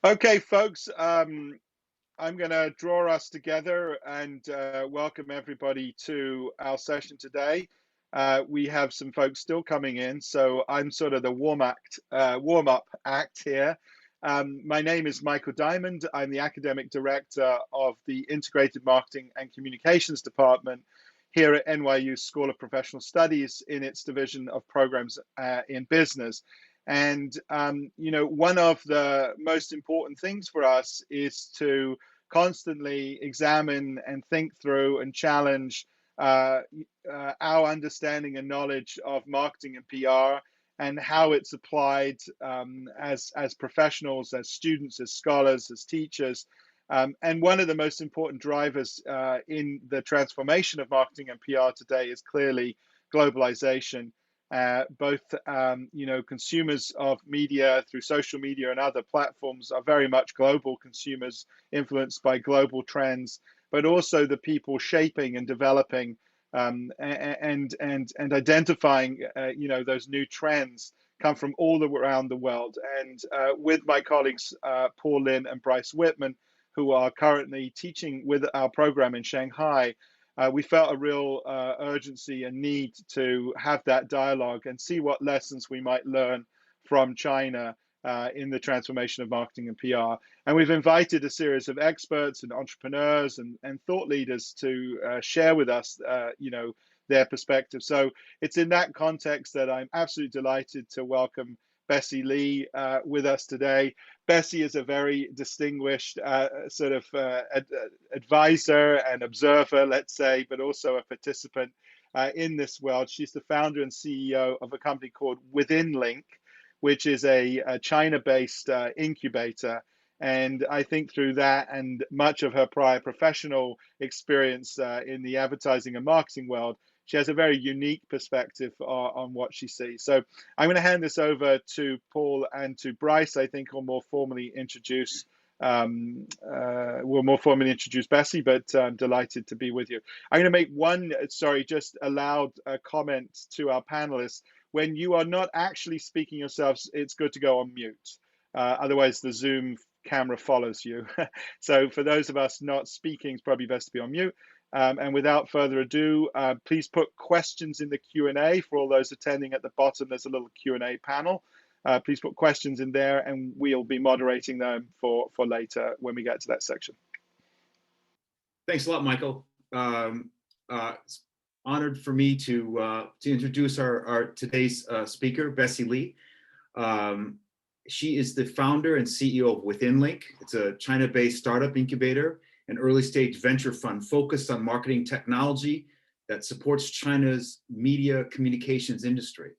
Okay, folks, I'm going to draw us together and welcome everybody to our session today. We have some folks still coming in, so I'm sort of the warm-up act here. My name is Michael Diamond. I'm the Academic Director of the Integrated Marketing and Communications Department here at NYU School of Professional Studies in its Division of Programs in Business. And, one of the most important things for us is to constantly examine and think through and challenge our understanding and knowledge of marketing and PR and how it's applied as professionals, as students, as scholars, as teachers. And one of the most important drivers in the transformation of marketing and PR today is clearly globalization. Both consumers of media through social media and other platforms are very much global consumers influenced by global trends, but also the people shaping and developing and identifying those new trends come from all around the world. And with my colleagues Paul Lin and Bryce Whitman, who are currently teaching with our program in Shanghai, we felt a real urgency and need to have that dialogue and see what lessons we might learn from China in the transformation of marketing and PR. And we've invited a series of experts and entrepreneurs and thought leaders to share with us, their perspective. So it's in that context that I'm absolutely delighted to welcome Bessie Lee with us today. Bessie is a very distinguished advisor and observer, let's say, but also a participant in this world. She's the founder and CEO of a company called Withinlink, which is a China-based incubator. And I think through that and much of her prior professional experience in the advertising and marketing world, she has a very unique perspective on what she sees. So I'm going to hand this over to Paul and to Bryce. I think we'll more formally introduce Bessie, but I'm delighted to be with you. I'm going to make just a loud comment to our panelists. When you are not actually speaking yourselves, it's good to go on mute. Otherwise, the Zoom camera follows you. So for those of us not speaking, it's probably best to be on mute. And without further ado, please put questions in the Q&A for all those attending. At the bottom, there's a little Q&A panel. Please put questions in there and we'll be moderating them for later when we get to that section. Thanks a lot, Michael. It's honored for me to introduce our today's speaker, Bessie Lee. She is the founder and CEO of Withinlink. It's a China-based startup incubator, an early-stage venture fund focused on marketing technology that supports China's media communications industry.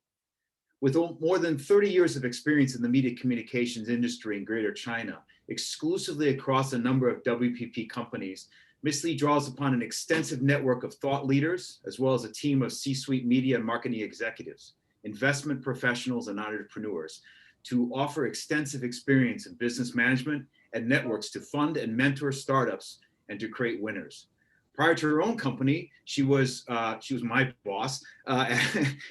With more than 30 years of experience in the media communications industry in Greater China, exclusively across a number of WPP companies, Ms. Lee draws upon an extensive network of thought leaders, as well as a team of C-suite media and marketing executives, investment professionals, and entrepreneurs to offer extensive experience in business management and networks to fund and mentor startups and to create winners. Prior to her own company, she was my boss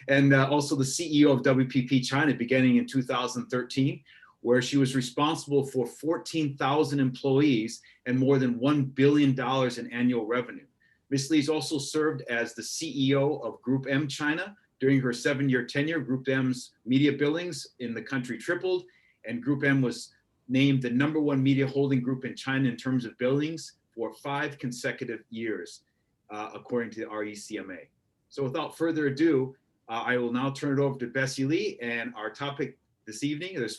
and also the CEO of WPP China beginning in 2013, where she was responsible for 14,000 employees and more than $1 billion in annual revenue. Ms. Lee's also served as the CEO of Group M China. During her 7-year tenure, Group M's media billings in the country tripled, and Group M was named the #1 media holding group in China in terms of billings for 5 consecutive years, according to the RECMA. So without further ado, I will now turn it over to Bessie Lee, and our topic this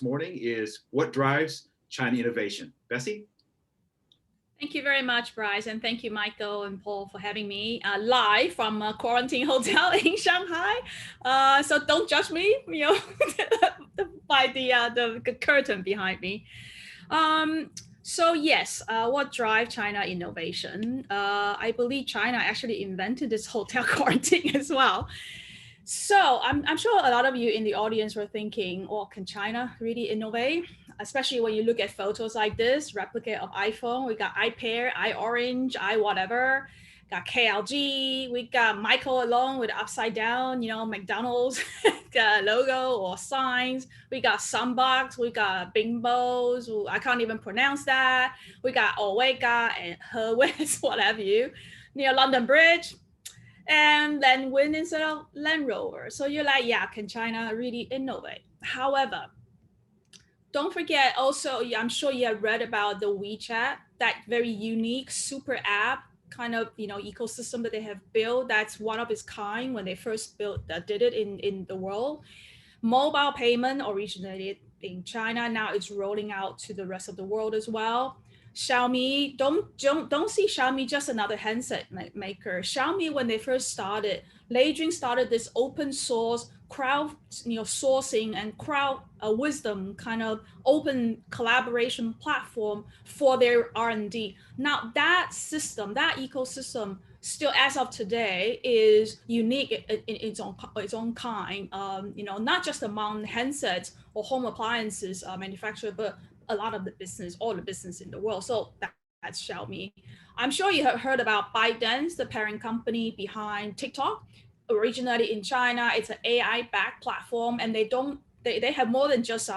morning is what drives China innovation. Bessie? Thank you very much, Bryce, and thank you, Michael and Paul, for having me live from a quarantine hotel in Shanghai. So don't judge me, by the curtain behind me. So yes, what drives China innovation? I believe China actually invented this hotel quarantine as well. So I'm sure a lot of you in the audience were thinking, oh, can China really innovate? Especially when you look at photos like this, replicate of iPhone, we got iPair, iOrange, iWhatever, got KLG, we got Michael alone with upside down, McDonald's logo or signs. We got Sunbox, we got Bimbos, I can't even pronounce that. We got Omega and Herwes, what have you, near London Bridge, and then win instead of Land Rover. So you're like, yeah, can China really innovate? However, don't forget also, I'm sure you have read about the WeChat, that very unique super app kind of ecosystem that they have built. That's one of its kind when they first did it in the world. Mobile payment originated in China. Now it's rolling out to the rest of the world as well. Xiaomi, don't see Xiaomi just another handset maker. Xiaomi, when they first started, Lei Jun started this open source crowd sourcing and crowd wisdom kind of open collaboration platform for their R&D. Now that system, that ecosystem, still as of today is unique in its own kind. Not just among handsets or home appliances manufacturer, but a lot of the business, all the business in the world. So that's Xiaomi. I'm sure you have heard about ByteDance, the parent company behind TikTok. Originally in China, it's an AI-backed platform, and they have more than just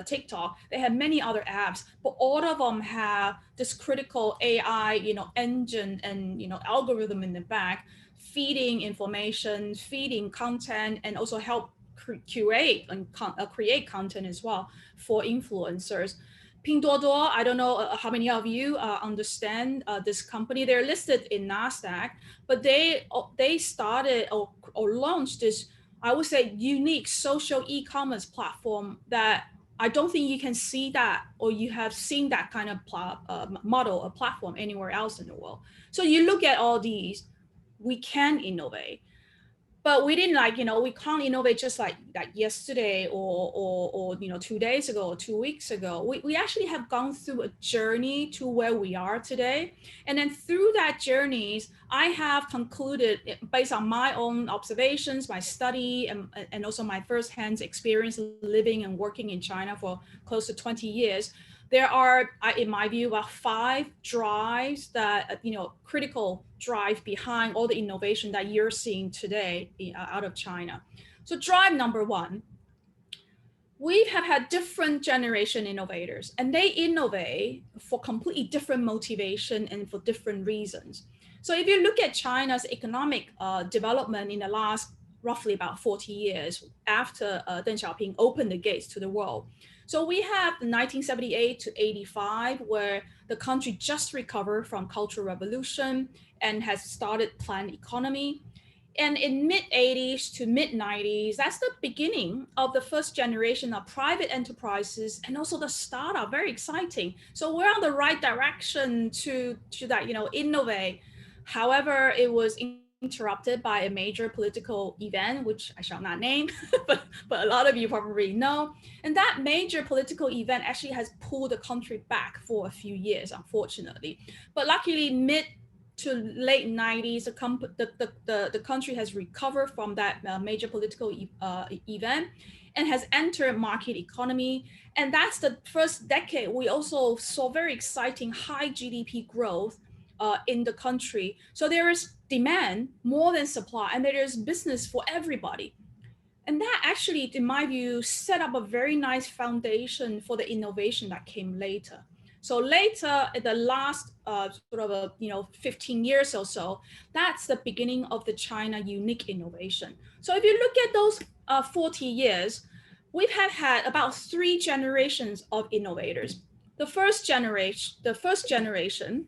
TikTok. They have many other apps, but all of them have this critical AI, engine and algorithm in the back, feeding information, feeding content, and also help curate and create content as well for influencers. Pinduoduo, I don't know how many of you understand this company. They're listed in NASDAQ, but they started or launched this, I would say, unique social e-commerce platform that I don't think you can see that, or you have seen that kind of model or platform anywhere else in the world. So you look at all these, we can innovate. But we didn't we can't innovate just like yesterday or 2 days ago or 2 weeks ago. We actually have gone through a journey to where we are today. And then through that journeys, I have concluded, based on my own observations, my study, and also my firsthand experience living and working in China for close to 20 years, there are, in my view, about 5 drives that, critical drive behind all the innovation that you're seeing today out of China. So drive number 1, we have had different generation innovators, and they innovate for completely different motivation and for different reasons. So if you look at China's economic development in the last roughly about 40 years after Deng Xiaoping opened the gates to the world. So we have 1978 to 85, where the country just recovered from Cultural Revolution and has started planned economy. And in mid-80s to mid-90s, that's the beginning of the first generation of private enterprises and also the startup, very exciting. So we're on the right direction to that, innovate. However, it was interrupted by a major political event, which I shall not name, but a lot of you probably know. And that major political event actually has pulled the country back for a few years, unfortunately. But luckily, mid to late 90s, the country has recovered from that major political event and has entered market economy. And that's the first decade. We also saw very exciting high GDP growth in the country. So there is demand more than supply, and there is business for everybody. And that actually, in my view, set up a very nice foundation for the innovation that came later. So later, in the last 15 years or so, that's the beginning of the China unique innovation. So if you look at those 40 years, we have had about 3 generations of innovators. The first generation,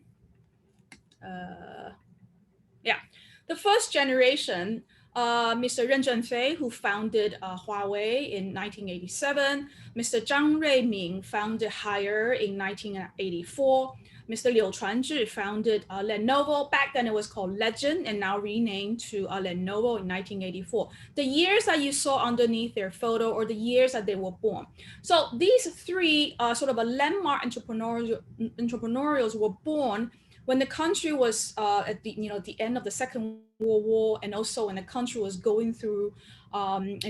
Mr. Ren Zhenfei, who founded Huawei in 1987, Mr. Zhang Ruiming founded Haier in 1984, Mr. Liu Chuanzhi founded Lenovo. Back then it was called Legend and now renamed to Lenovo in 1984. The years that you saw underneath their photo or the years that they were born. So these 3 sort of a landmark entrepreneurs were born when the country was at the end of the Second World War, and also when the country was going through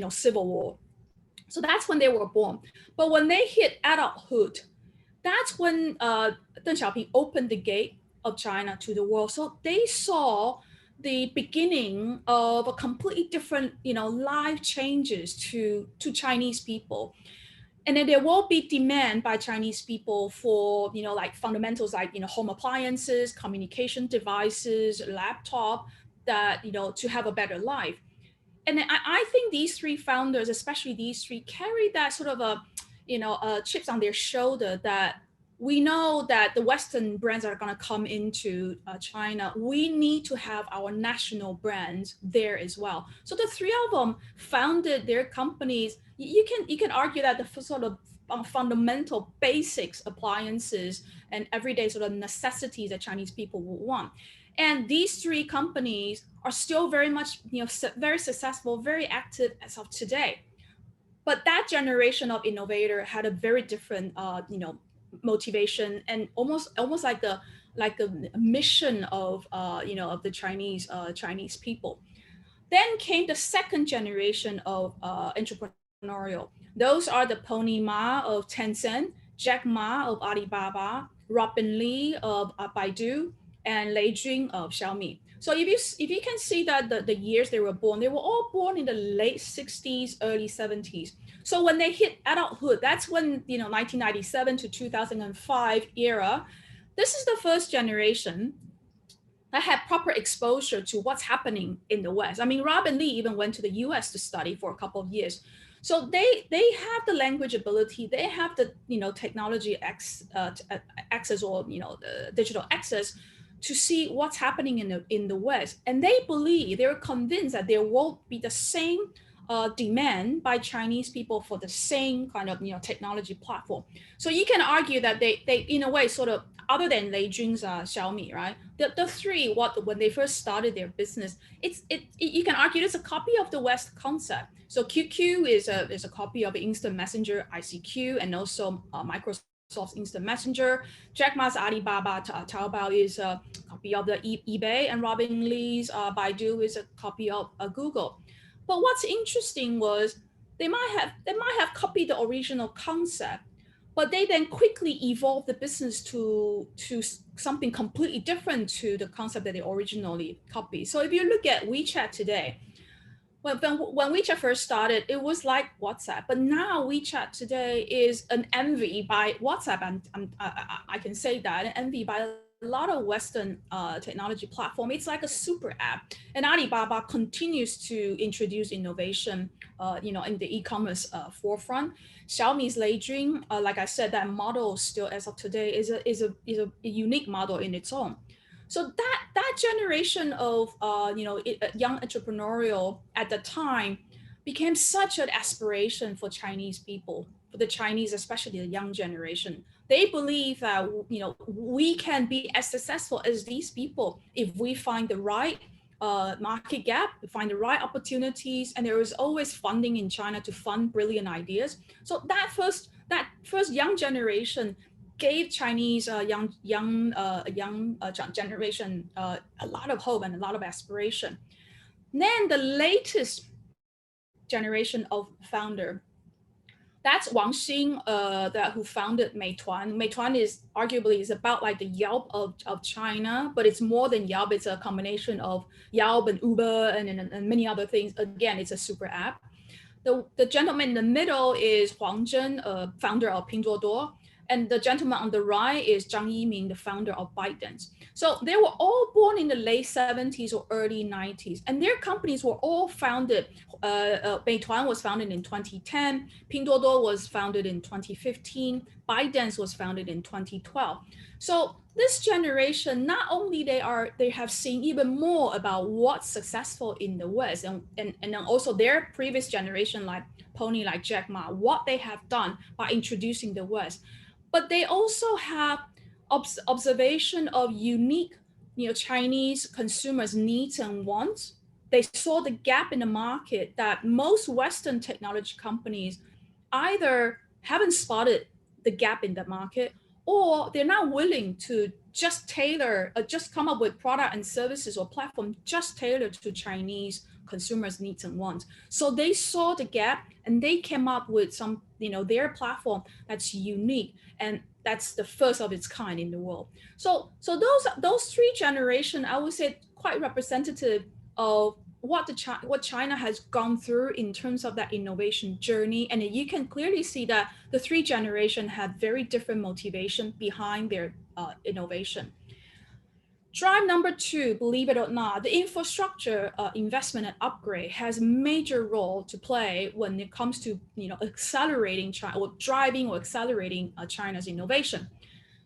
civil war. So that's when they were born. But when they hit adulthood, that's when Deng Xiaoping opened the gate of China to the world. So they saw the beginning of a completely different, life changes to Chinese people. And then there will be demand by Chinese people for, like fundamentals like, home appliances, communication devices, laptop, that, to have a better life. And I think these three founders, especially these three, carry that sort of chips on their shoulder, that we know that the Western brands are going to come into China. We need to have our national brands there as well. So the three of them founded their companies. You can argue that the sort of fundamental basics, appliances, and everyday sort of necessities that Chinese people will want. And these three companies are still very much, very successful, very active as of today. But that generation of innovator had a very different, motivation, and almost like the mission of, of the Chinese people. Then came the second generation of entrepreneurial. Those are the Pony Ma of Tencent, Jack Ma of Alibaba, Robin Li of Baidu, and Lei Jun of Xiaomi. So if you can see that the years they were all born in the late 60s, early 70s. So when they hit adulthood, that's when, 1997 to 2005 era, this is the first generation that had proper exposure to what's happening in the West. I mean, Robin Li even went to the US to study for a couple of years. So they have the language ability, they have the, technology access, or, the digital access to see what's happening in the West. And they're convinced that there will be the same demand by Chinese people for the same kind of, technology platform. So you can argue that they in a way sort of, other than Lei Jun's Xiaomi, right? The three, when they first started their business, you can argue it's a copy of the West concept. So QQ is a copy of Instant Messenger, ICQ, and also Microsoft's Instant Messenger. Jack Ma's Alibaba Taobao is a copy of the eBay, and Robin Li's Baidu is a copy of Google. But what's interesting was they might have copied the original concept, but they then quickly evolved the business to something completely different to the concept that they originally copied. So if you look at WeChat today, when WeChat first started, it was like WhatsApp, but now WeChat today is an envy by WhatsApp, and I can say that, an envy by a lot of Western technology platform. It's like a super app, and Alibaba continues to introduce innovation, in the e-commerce forefront. Xiaomi's Lei Jun, like I said, that model still as of today is a unique model in its own. So that generation of young entrepreneurial at the time became such an aspiration for Chinese people, for the Chinese, especially the young generation. They believe that we can be as successful as these people if we find the right market gap, find the right opportunities, and there is always funding in China to fund brilliant ideas. So that first young generation gave Chinese young generation a lot of hope and a lot of aspiration. Then the latest generation of founder, that's Wang Xing, who founded Meituan. Meituan is arguably about like the Yelp of China, but it's more than Yelp. It's a combination of Yelp and Uber and many other things. Again, it's a super app. The gentleman in the middle is Huang Zhen, founder of Pinduoduo. And the gentleman on the right is Zhang Yiming, the founder of ByteDance. So they were all born in the late 70s or early 90s. And their companies were all founded. Meituan was founded in 2010. Pinduoduo was founded in 2015. ByteDance was founded in 2012. So this generation, not only they have seen even more about what's successful in the West, and then also their previous generation, like Pony, like Jack Ma, what they have done by introducing the West, but they also have observation of unique, Chinese consumers' needs and wants. They saw the gap in the market that most Western technology companies either haven't spotted the gap in the market, or they're not willing to just come up with product and services or platform just tailored to Chinese consumers' needs and wants. So they saw the gap and they came up with some, their platform that's unique. And that's the first of its kind in the world. So those three generations, I would say, quite representative of what China has gone through in terms of that innovation journey. And you can clearly see that the three generations had very different motivation behind their innovation. Drive number two, believe it or not, the infrastructure investment and upgrade has a major role to play when it comes to accelerating China, or driving or accelerating China's innovation.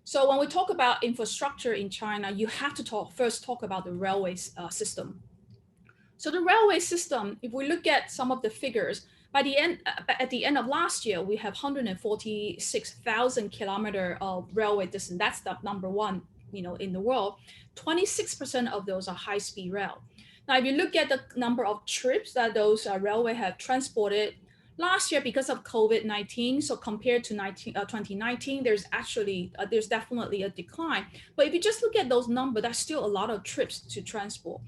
So when we talk about infrastructure in China, you have to first talk about the railway system. So the railway system, if we look at some of the figures, at the end of last year, we have 146,000 kilometers of railway distance. That's the number one, in the world. 26% of those are high-speed rail. Now, if you look at the number of trips that those railway have transported last year, because of COVID-19, so compared to 2019, there's definitely a decline. But if you just look at those numbers, that's still a lot of trips to transport.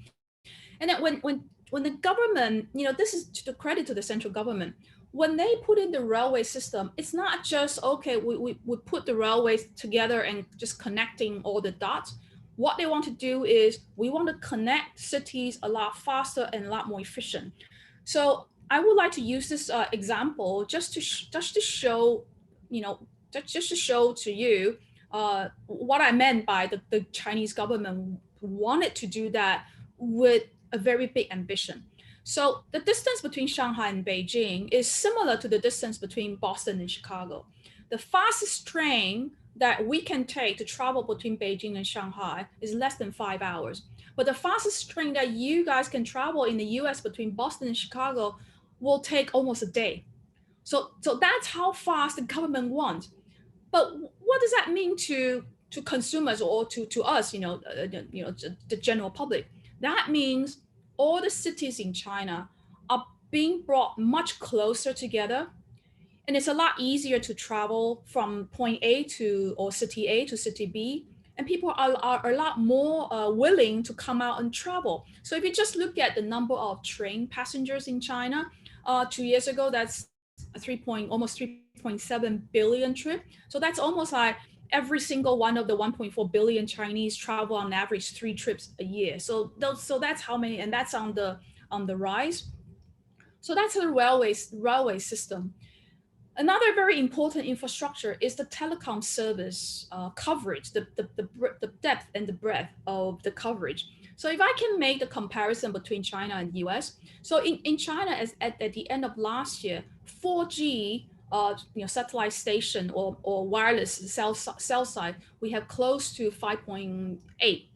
And then when the government, this is to the credit to the central government, when they put in the railway system, it's not just, okay, we put the railways together and just connecting all the dots. What they want to do is we want to connect cities a lot faster and a lot more efficient. So I would like to use this example just to show, just to show to you what I meant by the Chinese government wanted to do that with a very big ambition. So the distance between Shanghai and Beijing is similar to the distance between Boston and Chicago. The fastest train that we can take to travel between Beijing and Shanghai is less than 5 hours. But the fastest train that you guys can travel in the US between Boston and Chicago will take almost a day. So that's how fast the government wants. But what does that mean to consumers or to us, the general public? That means all the cities in China are being brought much closer together. And it's a lot easier to travel from point A or city A to city B. And people are a lot more willing to come out and travel. So if you just look at the number of train passengers in China, 2 years ago, that's almost 3.7 billion trip. So that's almost like every single one of the 1.4 billion Chinese travel on average 3 trips a year. So that's how many, and that's on the rise. So that's the railway system. Another very important infrastructure is the telecom service coverage, the depth and the breadth of the coverage. So if I can make the comparison between China and US, so in China, at the end of last year, 4G satellite station or wireless cell site, we have close to 5.8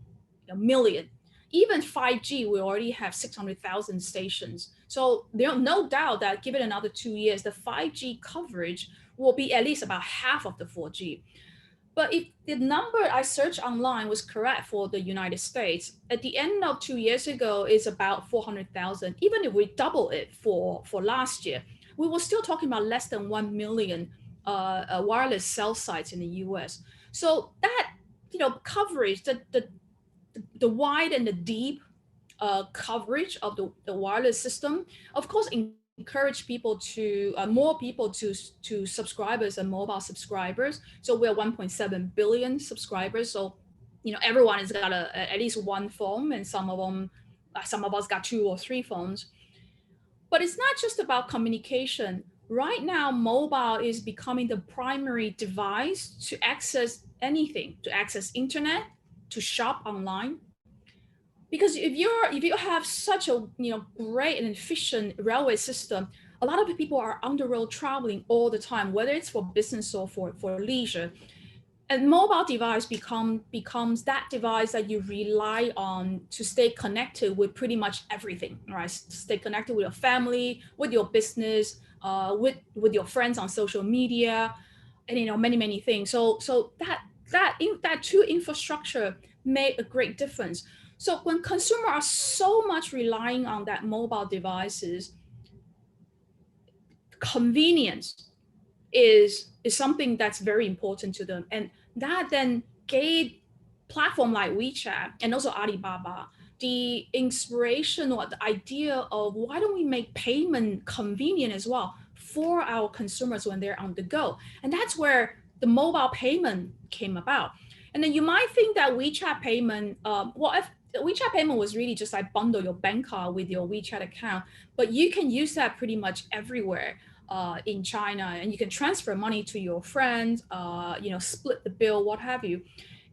million. Even 5G, we already have 600,000 stations. So there's no doubt that given another 2 years, the 5G coverage will be at least about half of the 4G. But if the number I searched online was correct for the United States, at the end of 2 years ago is about 400,000. Even if we double it for last year, we were still talking about less than 1 million wireless cell sites in the US. So that coverage, the wide and the deep coverage of the wireless system, of course, encourage people more people to subscribers and mobile subscribers. So we're 1.7 billion subscribers. So everyone has got at least one phone, and some of us got 2 or 3 phones. But it's not just about communication. Right now, mobile is becoming the primary device to access anything, to access internet, to shop online. Because if you have such a great and efficient railway system, a lot of people are on the road traveling all the time, whether it's for business or for leisure. And mobile device becomes that device that you rely on to stay connected with pretty much everything, right? Stay connected with your family, with your business, with your friends on social media, and many things. So that two infrastructure made a great difference. So when consumers are so much relying on that mobile devices, convenience is something that's very important to them. And that then gave platform like WeChat and also Alibaba the inspiration or the idea of why don't we make payment convenient as well for our consumers when they're on the go. And that's where the mobile payment came about. And then you might think that WeChat payment, if WeChat payment was really just like bundle your bank card with your WeChat account, but you can use that pretty much everywhere in China, and you can transfer money to your friends, split the bill, what have you.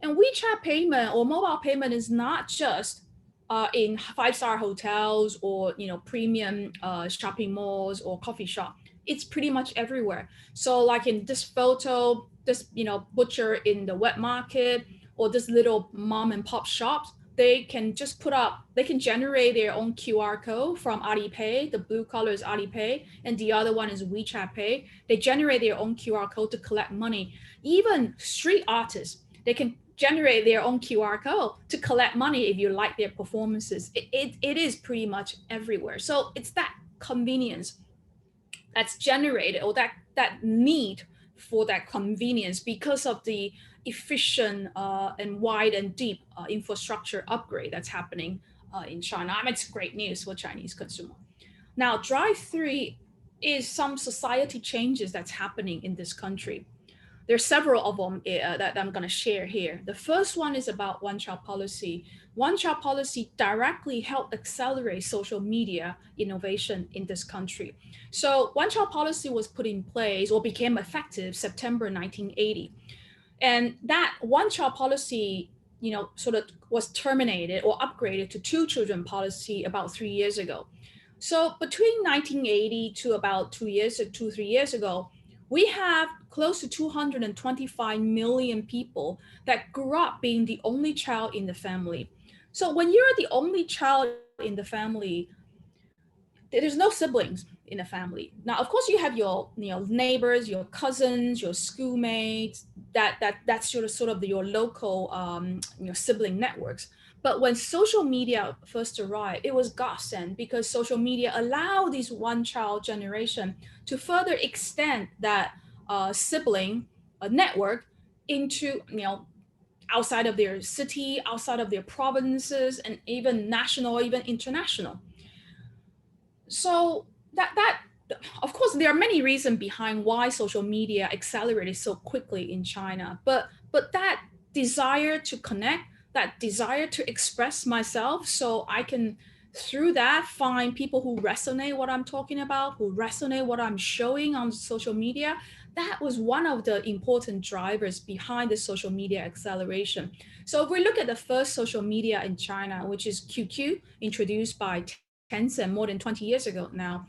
And WeChat payment or mobile payment is not just in five-star hotels or premium shopping malls or coffee shop. It's pretty much everywhere. So like in this photo, this butcher in the wet market or this little mom and pop shops, they can just they can generate their own QR code from Alipay. The blue color is Alipay and the other one is WeChat Pay. They generate their own QR code to collect money. Even street artists, they can generate their own QR code to collect money if you like their performances. It is pretty much everywhere. So it's that convenience that's generated, or that need for that convenience because of the efficient and wide and deep infrastructure upgrade that's happening in China. I mean, it's great news for Chinese consumer. Now, drive-through is some society changes that's happening in this country. There's several of them that I'm going to share here. The first one is about one-child policy. One-child policy directly helped accelerate social media innovation in this country. So one-child policy was put in place or became effective September 1980. And that one-child policy, sort of was terminated or upgraded to two-children policy about 3 years ago. So between 1980 to about 3 years ago, we have close to 225 million people that grew up being the only child in the family. So when you're the only child in the family, there's no siblings in the family. Now, of course, you have your neighbors, your cousins, your schoolmates. That's sort of your local sibling networks. But when social media first arrived, it was godsend because social media allowed this one-child generation to further extend that sibling network into outside of their city, outside of their provinces, and even national, even international. So that of course there are many reasons behind why social media accelerated so quickly in China, but that desire to connect, that desire to express myself, so I can through that find people who resonate what I'm talking about, who resonate what I'm showing on social media. That was one of the important drivers behind the social media acceleration. So if we look at the first social media in China, which is QQ, introduced by Tencent more than 20 years ago now,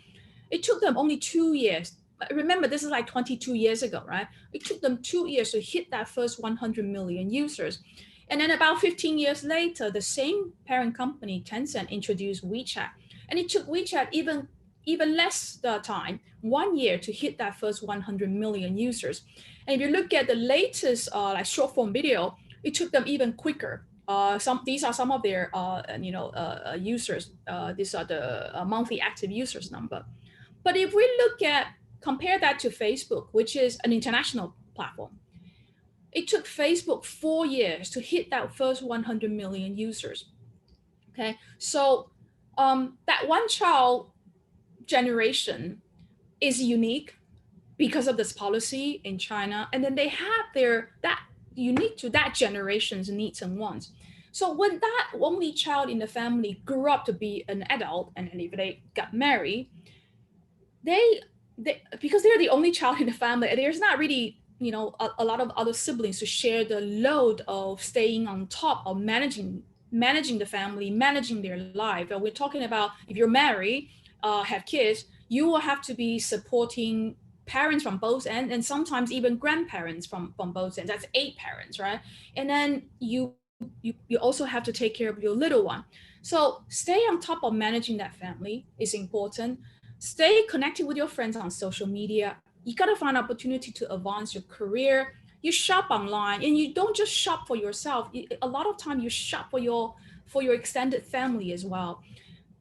it took them only 2 years. Remember, this is like 22 years ago, right? It took them 2 years to hit that first 100 million users. And then about 15 years later, the same parent company, Tencent, introduced WeChat. And it took WeChat even less time, 1 year, to hit that first 100 million users. And if you look at the latest like short form video, it took them even quicker. These are some of their users. These are the monthly active users number. But if we compare that to Facebook, which is an international platform, it took Facebook 4 years to hit that first 100 million users. Okay, so that one-child generation is unique because of this policy in China, and then they have that unique to that generation's needs and wants. So when that only child in the family grew up to be an adult, and if they got married, they because they're the only child in the family, there's not really a lot of other siblings to share the load of staying on top of managing the family, managing their life. And we're talking about if you're married, have kids, you will have to be supporting parents from both ends, and sometimes even grandparents from both ends. That's 8 parents, right? And then you also have to take care of your little one. So stay on top of managing that family is important. Stay connected with your friends on social media. You got to find opportunity to advance your career. You shop online, and you don't just shop for yourself. A lot of time you shop for your extended family as well.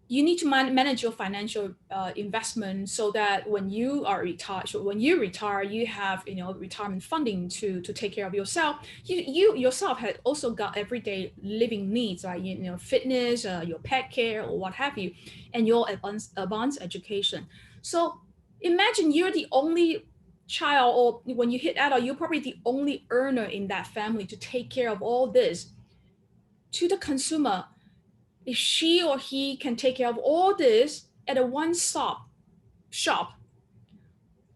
You need to manage your financial investment so that when you are retired, so when you retire, you have retirement funding to take care of yourself. You yourself had also got everyday living needs, like fitness, your pet care, or what have you, and your advanced education. So imagine you're the only child, or when you hit adult, you're probably the only earner in that family to take care of all this. To the consumer, if she or he can take care of all this at a one-stop shop,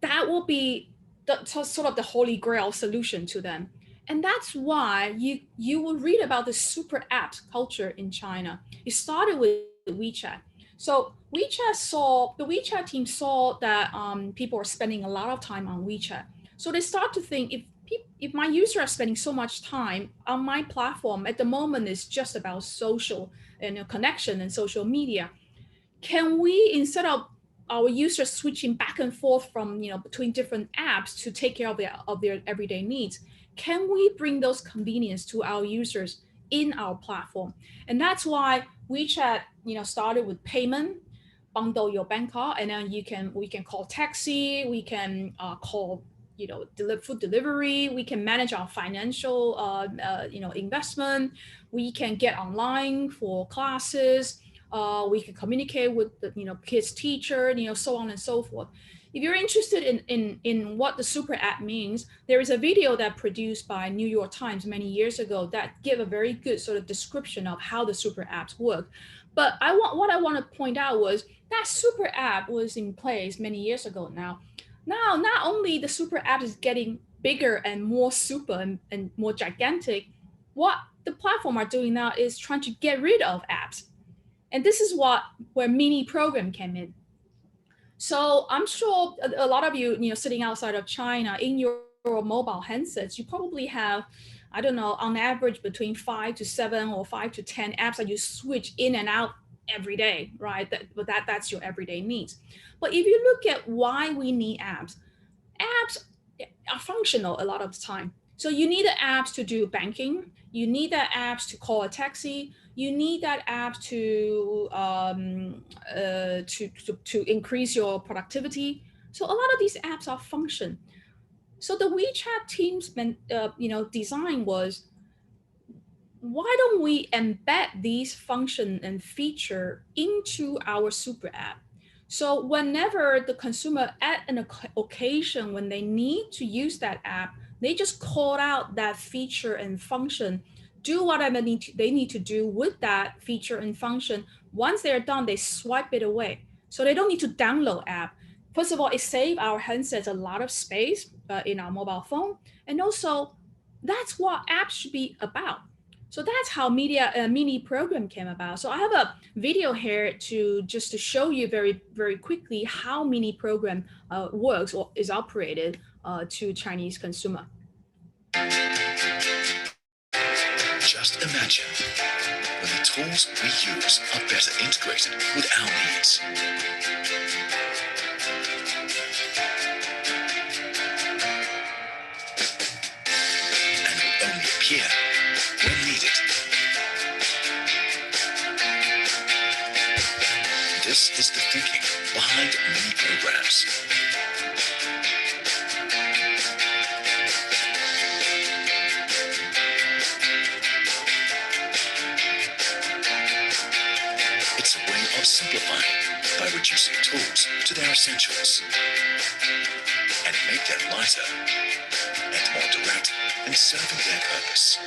that will be the sort of the holy grail solution to them. And that's why you will read about the super app culture in China. It started with WeChat. So the WeChat team saw that people are spending a lot of time on WeChat. So they start to think, if my users are spending so much time on my platform at the moment, it's just about social and connection and social media. Can we, instead of our users switching back and forth from between different apps to take care of their everyday needs, can we bring those convenience to our users in our platform? And that's why WeChat started with payment, bundle your bank card, and then we can call taxi, we can call food delivery, we can manage our financial investment, we can get online for classes, we can communicate with the kids' teacher, so on and so forth. If you're interested in what the super app means, there is a video that produced by New York Times many years ago that give a very good sort of description of how the super apps work. But what I want to point out was that super app was in place many years ago now. Now, not only the super app is getting bigger and more super and more gigantic, what the platform are doing now is trying to get rid of apps. And this is where mini program came in. So I'm sure a lot of you, sitting outside of China in your mobile handsets, you probably have, I don't know, on average between 5 to 7 or 5 to 10 apps that you switch in and out every day, right? That's your everyday needs. But if you look at why we need apps are functional a lot of the time. So you need the apps to do banking. You need the apps to call a taxi. You need that app to increase your productivity. So a lot of these apps are function. So the WeChat team's design was, why don't we embed these function and feature into our super app? So whenever the consumer at an occasion when they need to use that app, they just call out that feature and function, do whatever they need to do with that feature and function. Once they're done, they swipe it away. So they don't need to download app. First of all, it saves our handsets a lot of space in our mobile phone. And also, that's what apps should be about. So that's how mini program came about. So I have a video here to show you very, very quickly how mini program works or is operated to Chinese consumer. Just imagine when the tools we use are better integrated with our needs. And will only appear when needed. This is the thinking behind mini programs. It's a way of simplifying by reducing tools to their essentials and make them lighter and more direct in serving their purpose.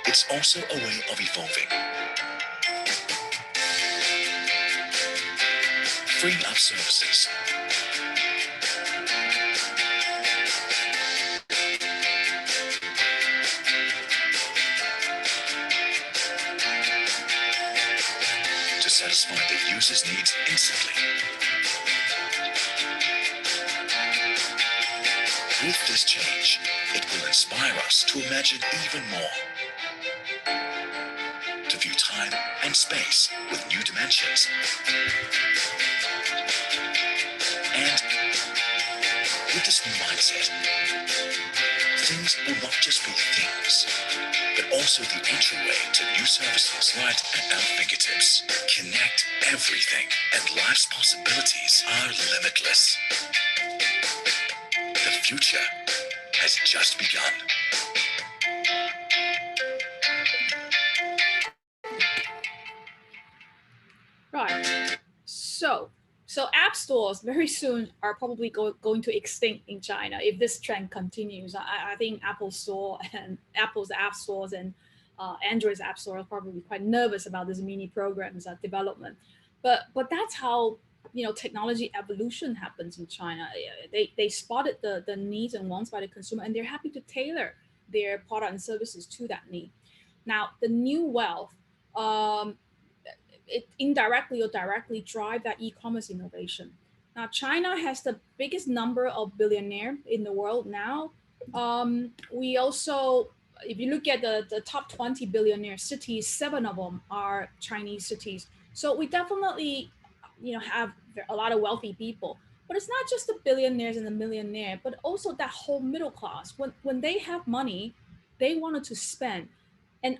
It's also a way of evolving, freeing up services, to satisfy the user's needs instantly. With this change, it will inspire us to imagine even more, to view time and space with new dimensions, and with this new mindset, things will not just be things, but also the entryway to new services right at our fingertips. Connect everything, and life's possibilities are limitless. The future has just begun. app stores very soon are probably going to extinct in China if this trend continues. I think Apple Store and Apple's app stores and Android's app store are probably quite nervous about this mini programs development. But that's how technology evolution happens in China. They spotted the needs and wants by the consumer, and they're happy to tailor their product and services to that need. Now, the new wealth, it indirectly or directly drive that e-commerce innovation. Now, China has the biggest number of billionaires in the world now. We also, if you look at the top 20 billionaire cities, 7 of them are Chinese cities. So we definitely, have a lot of wealthy people. But it's not just the billionaires and the millionaire, but also that whole middle class. When they have money, they wanted to spend. And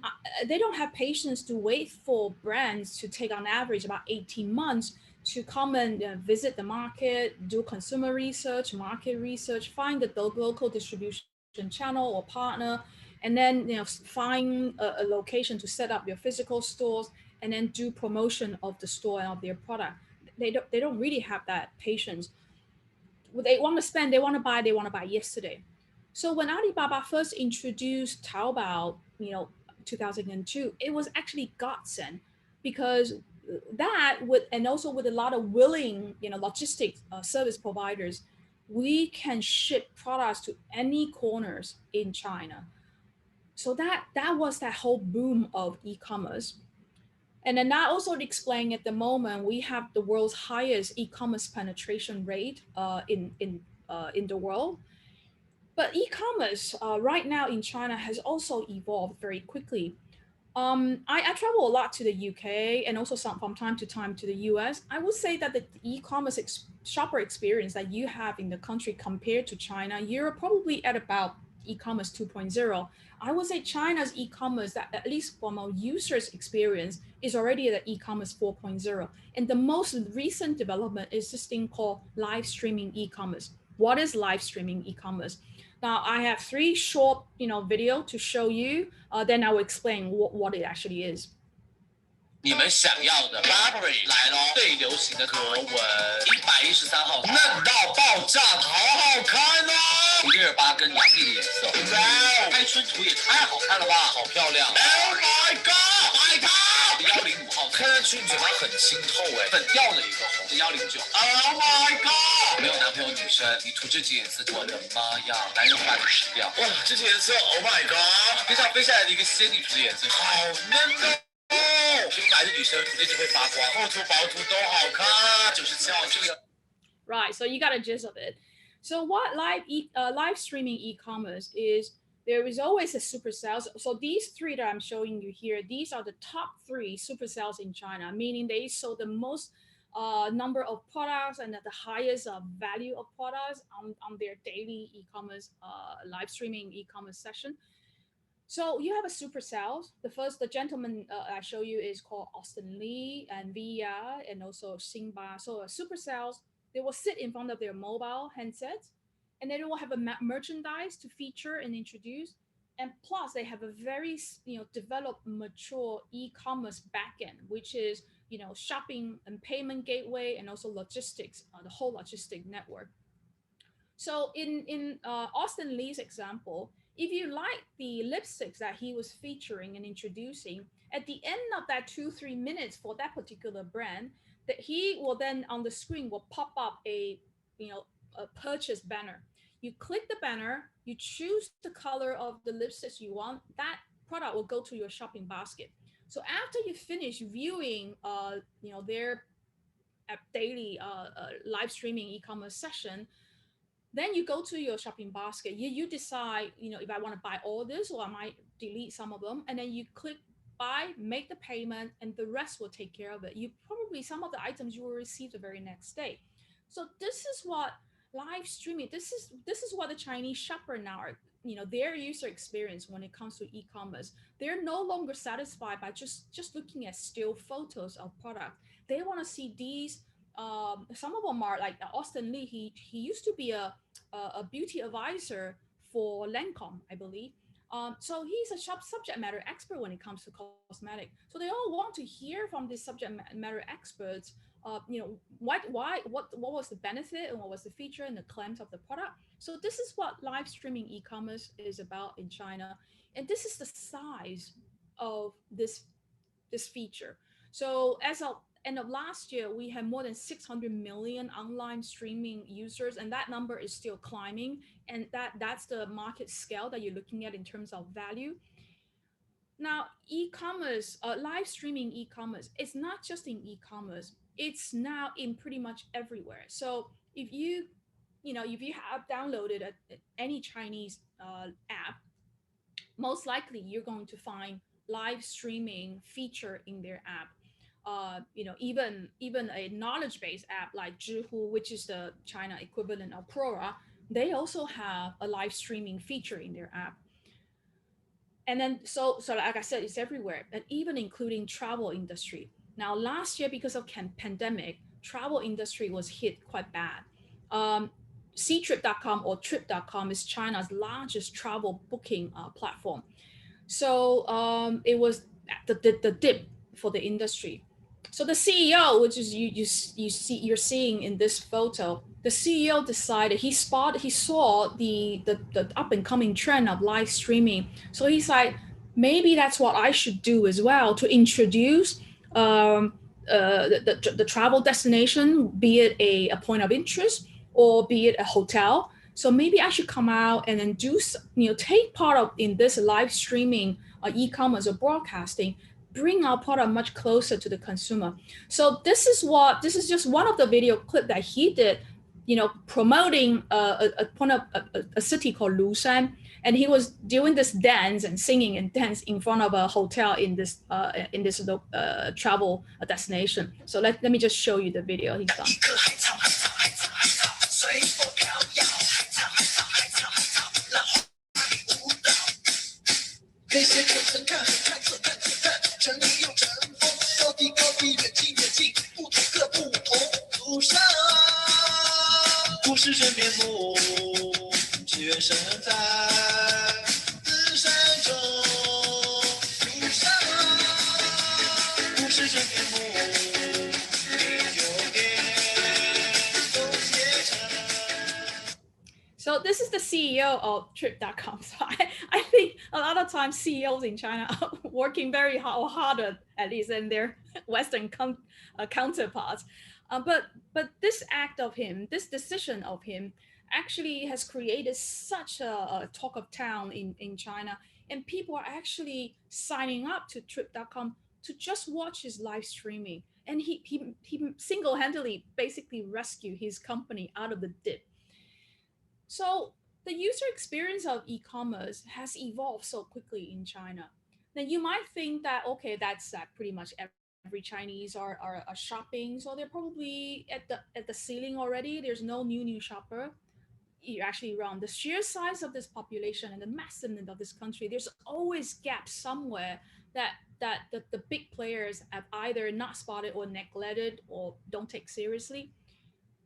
they don't have patience to wait for brands to take on average about 18 months to come and visit the market, do consumer research, market research, find the local distribution channel or partner, and then find a location to set up your physical stores, and then do promotion of the store and of their product. They don't really have that patience. They want to spend, they want to buy yesterday. So when Alibaba first introduced Taobao, 2002, it was actually godsend, because that and also with a lot of willing, logistics service providers, we can ship products to any corners in China. So that was that whole boom of e-commerce. And then that also explains at the moment we have the world's highest e-commerce penetration rate in the world. But e-commerce right now in China has also evolved very quickly. I travel a lot to the UK and also from time to time to the US. I would say that the e-commerce shopper experience that you have in the country compared to China, you're probably at about e-commerce 2.0. I would say China's e-commerce, that at least from a user's experience, is already at e-commerce 4.0. And the most recent development is this thing called live streaming e-commerce. What is live streaming e-commerce? Now I have 3 short, video to show you. Then I will explain what it actually is. 你们想要的 Burberry 来咯，最流行的格纹，113号，嫩到爆炸，好好看哦！128跟洋溢的颜色，哇，开春图也太好看了吧，好漂亮 ！Oh my god， my god！105号，看上去你嘴巴很清透哎，粉调的一个红，109。Oh my god！ 没有男朋友女生，你涂这几颜色，我的妈呀，男人会把你吃掉。哇，这几颜色 ，Oh my god！ 天上飞下来的一个仙女涂的颜色，好嫩哦。 平白的女生涂这只会发光，厚涂薄涂都好看。97号这个。Right, so you got a gist of it. So what live streaming e-commerce is, there is always a supercells. So these 3 that I'm showing you here, these are the top 3 supercells in China, meaning they sold the most number of products and at the highest value of products on their daily e-commerce live streaming e-commerce session. So you have a supercells. The gentleman I show you is called Austin Lee and Via and also Xingba. So a supercells, they will sit in front of their mobile handsets, and then they will have a merchandise to feature and introduce. And plus they have a very developed, mature e-commerce backend, which is shopping and payment gateway and also logistics, the whole logistic network. So in Austin Lee's example, if you like the lipsticks that he was featuring and introducing, at the end of that 2-3 minutes for that particular brand, that he will then on the screen will pop up a purchase banner. You click the banner, you choose the color of the lipsticks you want, that product will go to your shopping basket. So after you finish viewing their daily live streaming e-commerce session, then you go to your shopping basket. You decide, if I want to buy all this or I might delete some of them, and then you click buy, make the payment, and the rest will take care of it. Some of the items you will receive the very next day. So this is what live streaming. This is what the Chinese shopper now are. Their user experience when it comes to e-commerce. They're no longer satisfied by just looking at still photos of product. They want to see these. Some of them are like Austin Lee. He used to be a beauty advisor for Lancome, I believe. So he's a subject matter expert when it comes to cosmetic. So they all want to hear from these subject matter experts what was the benefit and what was the feature and the claims of the product. So this is what live streaming e-commerce is about in China, and this is the size of this feature. So as of end of last year, we had more than 600 million online streaming users, and that number is still climbing. And that's the market scale that you're looking at in terms of value. Now, e-commerce, live streaming e-commerce, it's not just in e-commerce, it's now in pretty much everywhere. So if if you have downloaded any Chinese app, most likely you're going to find live streaming feature in their app. Even a knowledge-based app like Zhihu, which is the China equivalent of Quora, they also have a live streaming feature in their app. And then so like I said, it's everywhere, and even including travel industry. Now last year, because of pandemic, travel industry was hit quite bad. Ctrip.com or Trip.com is China's largest travel booking platform. So it was the dip for the industry. So the CEO, which is you're seeing in this photo, the CEO decided he saw the up and coming trend of live streaming. So he's like, maybe that's what I should do as well to introduce the travel destination, be it a point of interest or be it a hotel. So maybe I should come out and then take part of in this live streaming e-commerce or broadcasting, bring our product much closer to the consumer. So this is just one of the video clip that he did, promoting a city called Lushan, and he was doing this dance and singing and dance in front of a hotel in this travel destination. So let me just show you the video he's done. 是真面目，只缘身在此山中。路上，不是真面目，你就别都写成。 So this is the CEO of Trip.com. So I think a lot of times CEOs in China are working very hard, or harder at least, than their Western counterparts. But this act of him, this decision of him, actually has created such a talk of town in China, and people are actually signing up to Trip.com to just watch his live streaming. And he single-handedly basically rescued his company out of the dip. So the user experience of e-commerce has evolved so quickly in China. Then you might think that, okay, that's pretty much every Chinese are shopping, so they're probably at the ceiling already. There's no new shopper. You're actually wrong. The sheer size of this population and the massiveness of this country, there's always gaps somewhere that the big players have either not spotted or neglected or don't take seriously.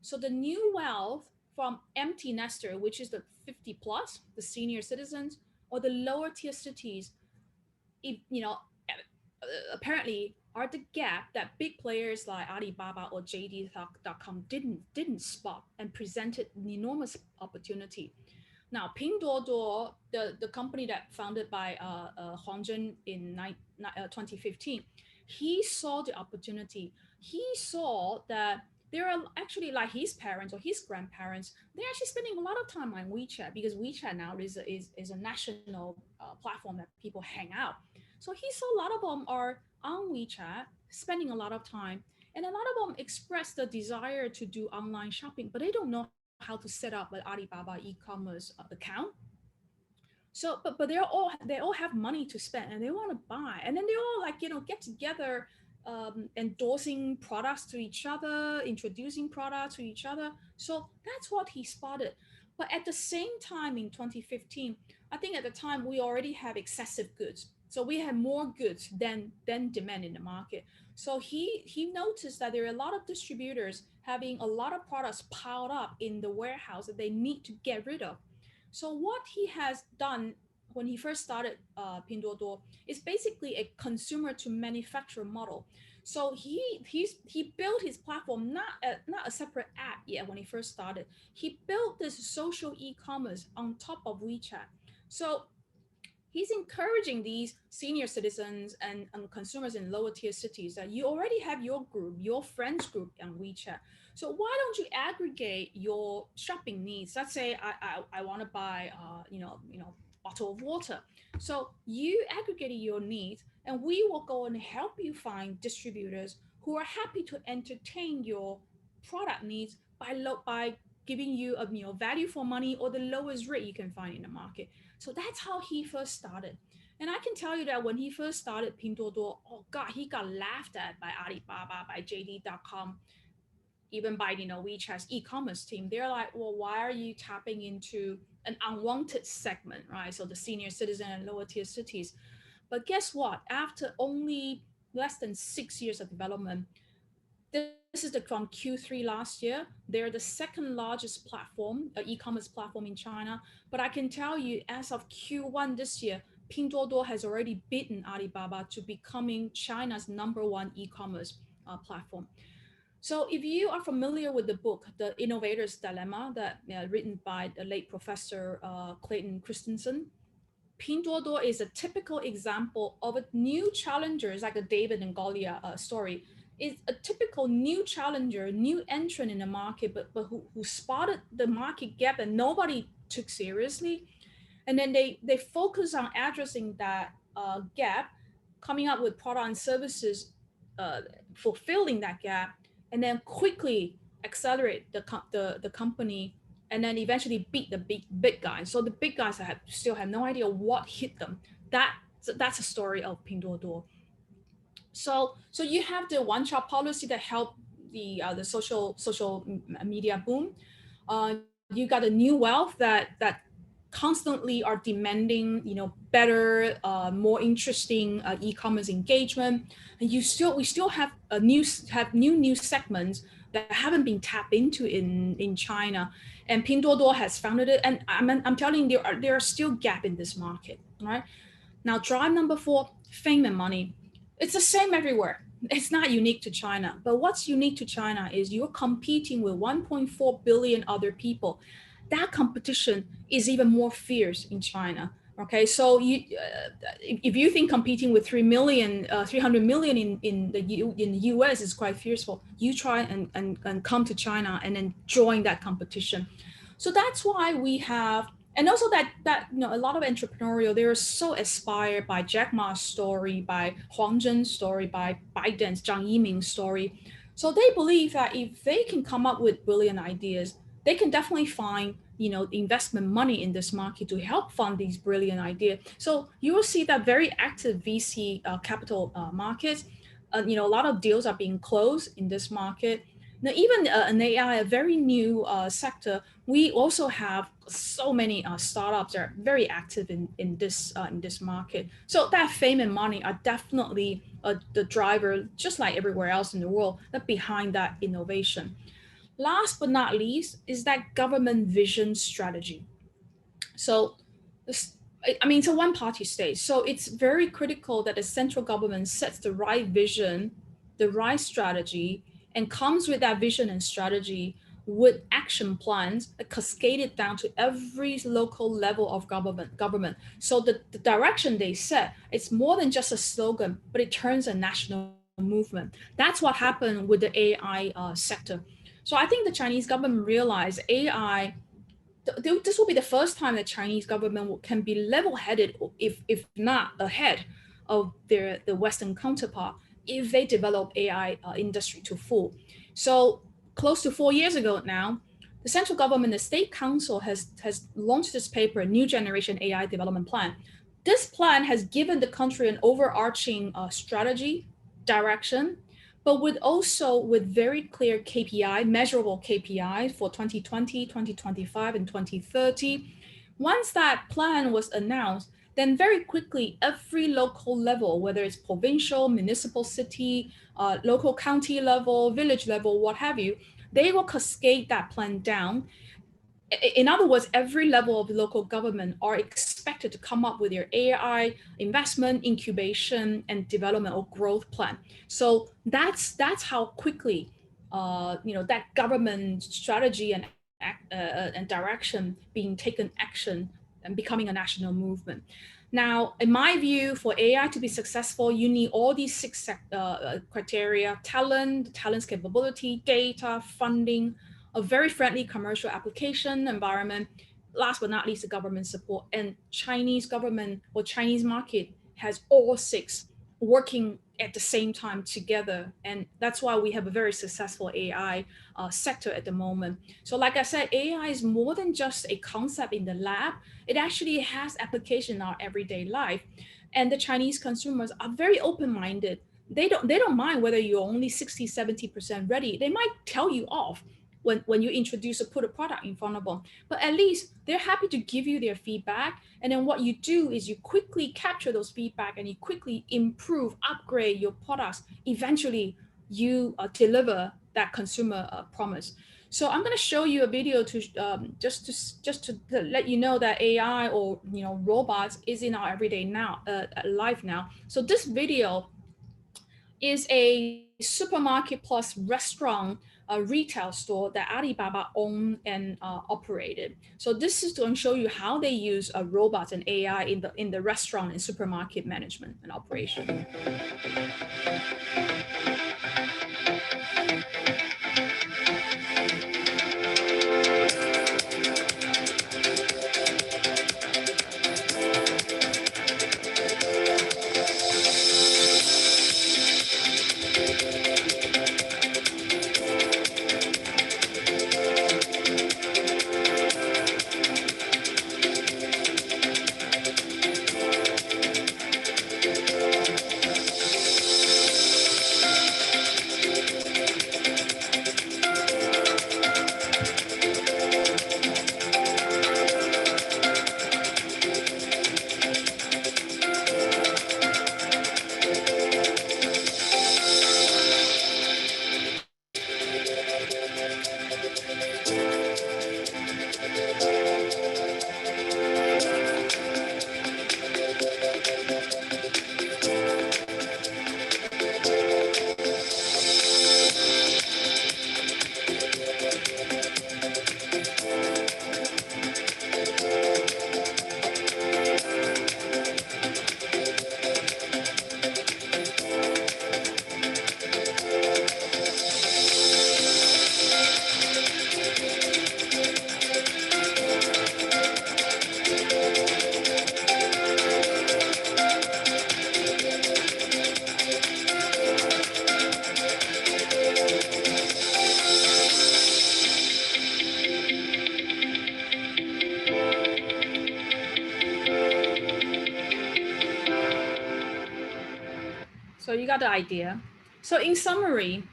So the new wealth from empty nester, which is the 50 plus, the senior citizens, or the lower tier cities, apparently are the gap that big players like Alibaba or JD.com didn't spot and presented an enormous opportunity. Now, Pinduoduo, the company that founded by Huang Zhen in 2015, he saw the opportunity. He saw that there are actually, like his parents or his grandparents, they're actually spending a lot of time on WeChat, because WeChat now is a national platform that people hang out. So he saw a lot of them are on WeChat, spending a lot of time, and a lot of them express the desire to do online shopping, but they don't know how to set up an Alibaba e-commerce account. So, but they all have money to spend, and they want to buy, and then they all get together, endorsing products to each other, introducing products to each other. So that's what he spotted. But at the same time, in 2015, I think at the time we already have excessive goods. So we have more goods than demand in the market. So he noticed that there are a lot of distributors having a lot of products piled up in the warehouse that they need to get rid of. So what he has done when he first started Pinduoduo, it's basically a consumer to manufacturer model. So he built his platform not a separate app yet when he first started. He built this social e-commerce on top of WeChat. So he's encouraging these senior citizens and consumers in lower tier cities that you already have your group, your friends group on WeChat. So why don't you aggregate your shopping needs? Let's say I want to buy bottle of water. So you aggregate your needs, and we will go and help you find distributors who are happy to entertain your product needs by giving you a value for money or the lowest rate you can find in the market. So that's how he first started. And I can tell you that when he first started Pinduoduo, oh God, he got laughed at by Alibaba, by JD.com, even by WeChat's e-commerce team. They're like, well, why are you tapping into an unwanted segment, right? So the senior citizen and lower tier cities. But guess what? After only less than 6 years of development, this is from Q3 last year. They're the second largest platform, e-commerce platform in China. But I can tell you, as of Q1 this year, Pinduoduo has already beaten Alibaba to becoming China's #1 e-commerce platform. So if you are familiar with the book, The Innovator's Dilemma, that written by the late Professor Clayton Christensen, Pinduoduo is a typical example of a new challenger. It's like a David and Goliath story. It's a typical new challenger, new entrant in the market, but who spotted the market gap that nobody took seriously. And then they focus on addressing that gap, coming up with product and services, fulfilling that gap, and then quickly accelerate the company, and then eventually beat the big guys. So the big guys still have no idea what hit them. That's a story of Pinduoduo. So you have the one-child policy that helped the social media boom. You got a new wealth that constantly are demanding better, more interesting e-commerce engagement. And we still have new segments that haven't been tapped into in China, and Pinduoduo has founded it. And I'm telling you, there are still gap in this market, right? Now, drive number 4, fame and money. It's the same everywhere. It's not unique to China. But what's unique to China is you're competing with 1.4 billion other people. That competition is even more fierce in China. Okay, so if you think competing with 300 million in the US is quite fearful, you try and come to China and then join that competition. So that's why we have. And also that a lot of entrepreneurial, they're so inspired by Jack Ma's story, by Huang Zhen's story, by Biden's Zhang Yiming's story. So they believe that if they can come up with brilliant ideas, they can definitely find investment money in this market to help fund these brilliant ideas. So you will see that very active VC capital markets. A lot of deals are being closed in this market. Now, even an AI, a very new sector, we also have so many startups that are very active in this market. So that fame and money are definitely the driver, just like everywhere else in the world, that behind that innovation. Last but not least is that government vision strategy. So it's a one-party state. So it's very critical that the central government sets the right vision, the right strategy, and comes with that vision and strategy with action plans cascaded down to every local level of government. So the direction they set, it's more than just a slogan, but it turns a national movement. That's what happened with the AI sector. So I think the Chinese government realized AI, this will be the first time the Chinese government can be level-headed, if not ahead of the Western counterpart, if they develop AI industry to full. So close to 4 years ago now, the central government, the State Council has launched this paper, New Generation AI Development Plan. This plan has given the country an overarching strategy, direction, but with very clear KPI, measurable KPI for 2020, 2025, and 2030. Once that plan was announced, then very quickly, every local level, whether it's provincial, municipal, city, local county level, village level, what have you, they will cascade that plan down. in other words, every level of local government are expected to come up with their AI investment, incubation, and development or growth plan. So that's how quickly that government strategy and direction being taken action and becoming a national movement. Now, in my view, for AI to be successful, you need all these six criteria: talent's capability, data, funding, a very friendly commercial application environment, last but not least, the government support. And Chinese government or Chinese market has all six working at the same time together. And that's why we have a very successful AI sector at the moment. So like I said, AI is more than just a concept in the lab. It actually has application in our everyday life. And the Chinese consumers are very open-minded. They don't mind whether you're only 60, 70% ready. They might tell you off when you introduce or put a product in front of them. But at least they're happy to give you their feedback. And then what you do is you quickly capture those feedback and you quickly improve, upgrade your products. Eventually, you deliver that consumer promise. So I'm going to show you a video to just to let you know that AI or robots is in our everyday life now. So this video is a supermarket plus restaurant retail store that Alibaba owned and operated. So this is to show you how they use robots and AI in the restaurant and supermarket management and operation. So you got the idea. So in summary,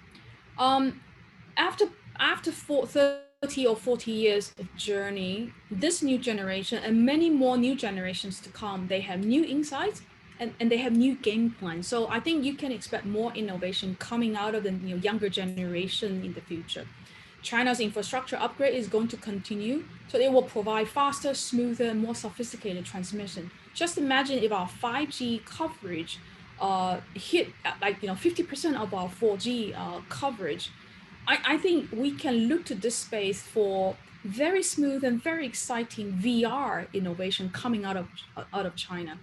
after 30 or 40 years of journey, this new generation and many more new generations to come, they have new insights and they have new game plans. So I think you can expect more innovation coming out of the younger generation in the future. China's infrastructure upgrade is going to continue, so it will provide faster, smoother, and more sophisticated transmission. Just imagine if our 5G coverage hit 50% of our 4G coverage. I think we can look to this space for very smooth and very exciting VR innovation coming out of China.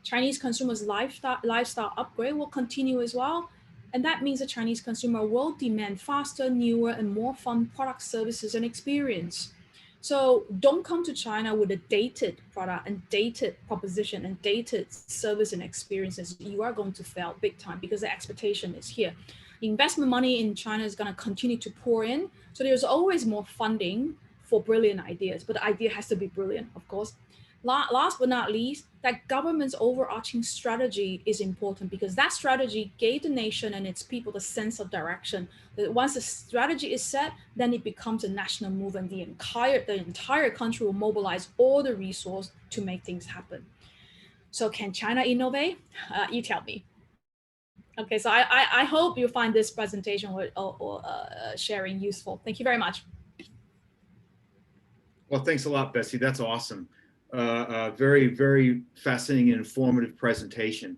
Chinese consumers' lifestyle upgrade will continue as well. And that means the Chinese consumer will demand faster, newer, and more fun products, services, and experience. So don't come to China with a dated product and dated proposition and dated service and experiences. You are going to fail big time because the expectation is here. Investment money in China is going to continue to pour in. So there's always more funding for brilliant ideas, but the idea has to be brilliant, of course. Last but not least, that government's overarching strategy is important because that strategy gave the nation and its people the sense of direction. That once the strategy is set, then it becomes a national movement. The entire country will mobilize all the resources to make things happen. So can China innovate? You tell me. Okay, so I hope you find this presentation or sharing useful. Thank you very much. Well, thanks a lot, Bessie. That's awesome. Very, very fascinating and informative presentation.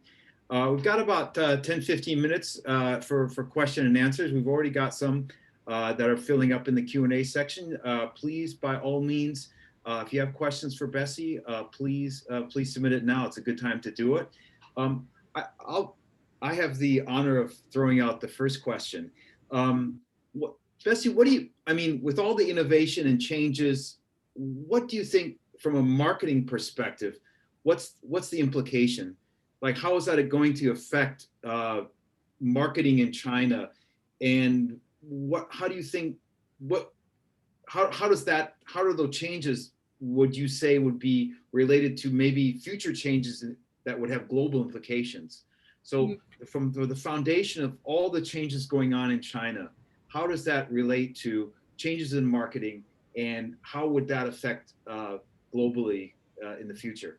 We've got about 10, 15 minutes for question and answers. We've already got some that are filling up in the Q&A section. Please, by all means, if you have questions for Bessie, please submit it now. It's a good time to do it. I have the honor of throwing out the first question. Bessie, what do you, I mean, with all the innovation and changes, what do you think from a marketing perspective, what's the implication? Like, how is that going to affect marketing in China? And how do you think, how do those changes, would you say, would be related to maybe future changes that would have global implications? So from the foundation of all the changes going on in China, how does that relate to changes in marketing, and how would that affect globally in the future?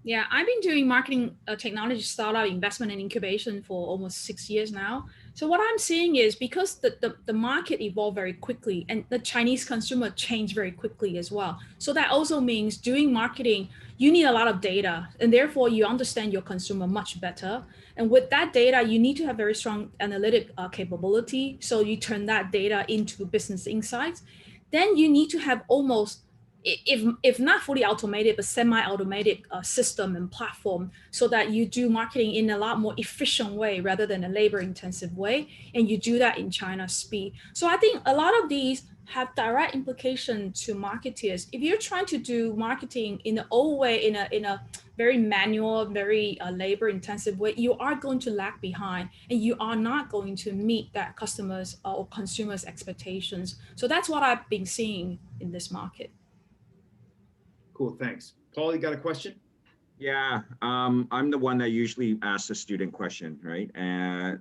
Yeah, I've been doing marketing technology startup investment and incubation for almost 6 years now. So what I'm seeing is, because the market evolved very quickly and the Chinese consumer changed very quickly as well. So that also means doing marketing, you need a lot of data, and therefore you understand your consumer much better. And with that data, you need to have very strong analytic capability. So you turn that data into business insights. Then you need to have almost, if not fully automated, but semi-automated system and platform, so that you do marketing in a lot more efficient way rather than a labor-intensive way, and you do that in China's speed. So I think a lot of these have direct implication to marketers. If you're trying to do marketing in the old way, in a very manual, very labor-intensive way, you are going to lag behind, and you are not going to meet that customers or consumers' expectations. So that's what I've been seeing in this market. Cool, thanks. Paul, you got a question? Yeah, I'm the one that usually asks a student question, right? And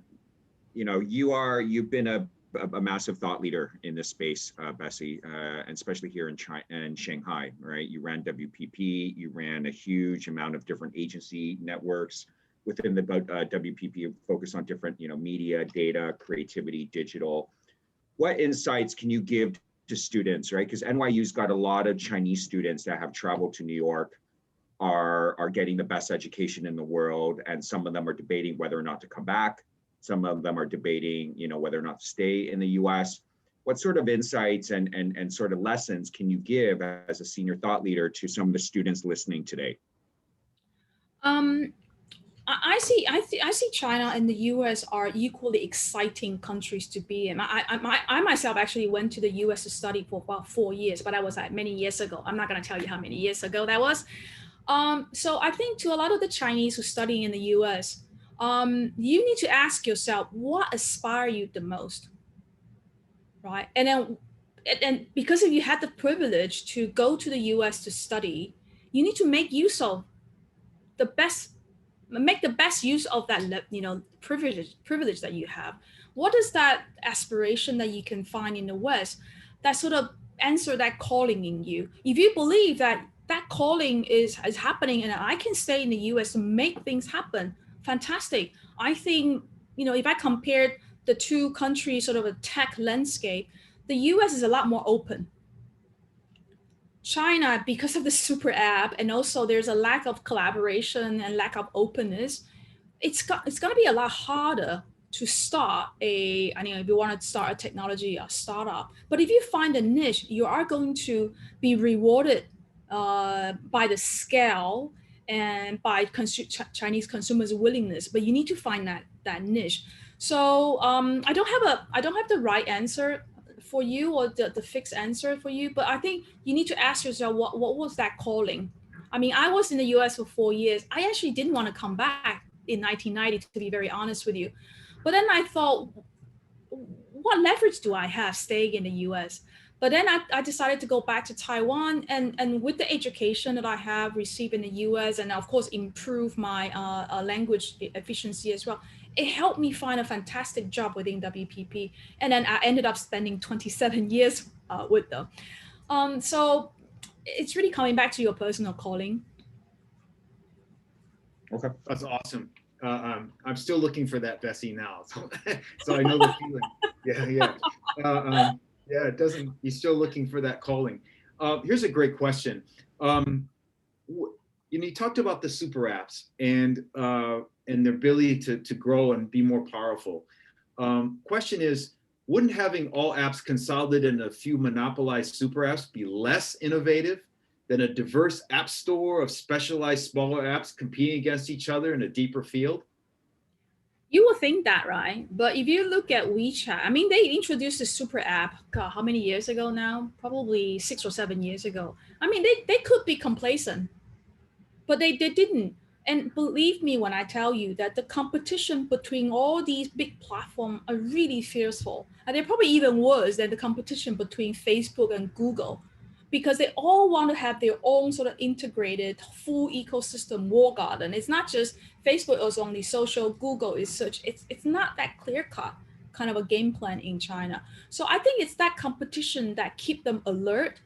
you know, you've been a massive thought leader in this space, Bessie, and especially here in China and Shanghai, right? You ran WPP, you ran a huge amount of different agency networks within the WPP, focused on different, media, data, creativity, digital. What insights can you give to students, right? Because NYU's got a lot of Chinese students that have traveled to New York, are getting the best education in the world, and some of them are debating whether or not to come back. Some of them are debating, whether or not to stay in the US. What sort of insights and sort of lessons can you give as a senior thought leader to some of the students listening today? I see China and the US are equally exciting countries to be in. I myself actually went to the US to study for about 4 years, but that was like many years ago. I'm not going to tell you how many years ago that was. So I think to a lot of the Chinese who study in the US, you need to ask yourself, what inspires you the most, right? And because if you had the privilege to go to the US to study, you need to make use of make the best use of that, privilege that you have. What is that aspiration that you can find in the West that sort of answer that calling in you? If you believe that calling is happening and I can stay in the US to make things happen, fantastic. I think, if I compared the two countries sort of a tech landscape, the US is a lot more open. China, because of the super app, and also there's a lack of collaboration and lack of openness, it's going to be a lot harder to start if you want to start a technology startup. But if you find a niche, you are going to be rewarded by the scale and by Chinese consumers' willingness. But you need to find that niche. So I don't have the right answer for you, or the fixed answer for you, but I think you need to ask yourself, what was that calling? I mean, I was in the US for 4 years. I actually didn't want to come back in 1990, to be very honest with you. But then I thought, what leverage do I have staying in the US? But then I decided to go back to Taiwan, and with the education that I have received in the US, and of course improve my language efficiency as well, it helped me find a fantastic job within WPP. And then I ended up spending 27 years with them. So it's really coming back to your personal calling. Okay. That's awesome. I'm still looking for that Bessie now. So I know the feeling. Yeah. Yeah, it doesn't, you're still looking for that calling. Here's a great question. You talked about the super apps and their ability to grow and be more powerful. Question is, wouldn't having all apps consolidated in a few monopolized super apps be less innovative than a diverse app store of specialized smaller apps competing against each other in a deeper field? You would think that, right? But if you look at WeChat, I mean, they introduced the super app, God, how many years ago now? Probably 6 or 7 years ago. I mean, they could be complacent, but they didn't. And believe me when I tell you that the competition between all these big platforms are really fierceful. And they're probably even worse than the competition between Facebook and Google, because they all want to have their own sort of integrated full ecosystem war garden. It's not just Facebook is only social, Google is search. It's not that clear cut kind of a game plan in China. So I think it's that competition that keep them alert,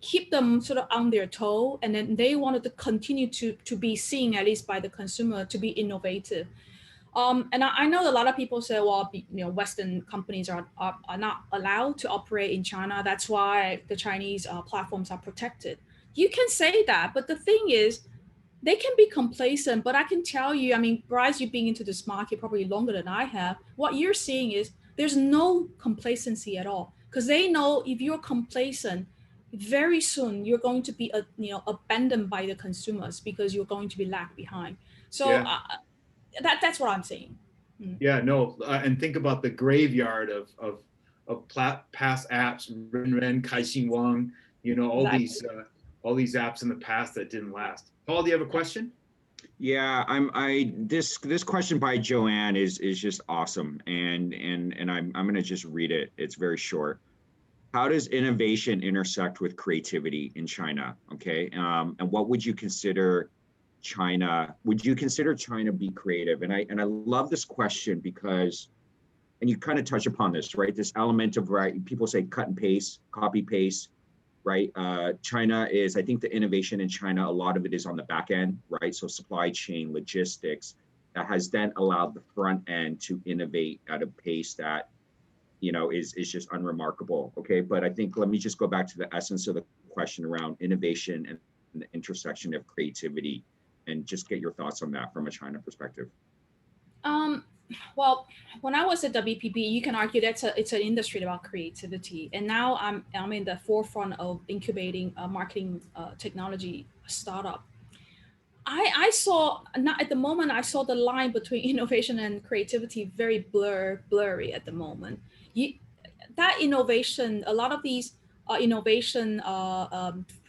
keep them sort of on their toe, and then they wanted to continue to be seen, at least by the consumer, to be innovative. And I know a lot of people say, well, Western companies are not allowed to operate in China. That's why the Chinese platforms are protected. You can say that, but the thing is, they can be complacent. But I can tell you, I mean, Bryce, you've been into this market probably longer than I have. What you're seeing is there's no complacency at all, because they know if you're complacent, very soon you're going to be abandoned by the consumers because you're going to be lag behind. So Yeah. That's what I'm saying. Yeah, no, and think about the graveyard of past apps, Ren, Kaixin Wang, all these apps in the past that didn't last. Paul, do you have a question? Yeah, this question by Joanne is just awesome, and I'm gonna just read it. It's very short. How does innovation intersect with creativity in China? Okay, and what would you consider China? Would you consider China be creative? And I love this question because, and you kind of touch upon this, right? This element of, right, people say cut and paste, copy paste, right? China is, I think the innovation in China, a lot of it is on the back end, right? So supply chain, logistics, that has then allowed the front end to innovate at a pace that, is just unremarkable. Okay, but I think, let me just go back to the essence of the question around innovation and the intersection of creativity, and just get your thoughts on that from a China perspective. Well, when I was at WPP, you can argue it's an industry about creativity, and now I'm in the forefront of incubating a marketing technology startup. I saw, not at the moment, I saw the line between innovation and creativity very blurry at the moment. That innovation, a lot of these innovation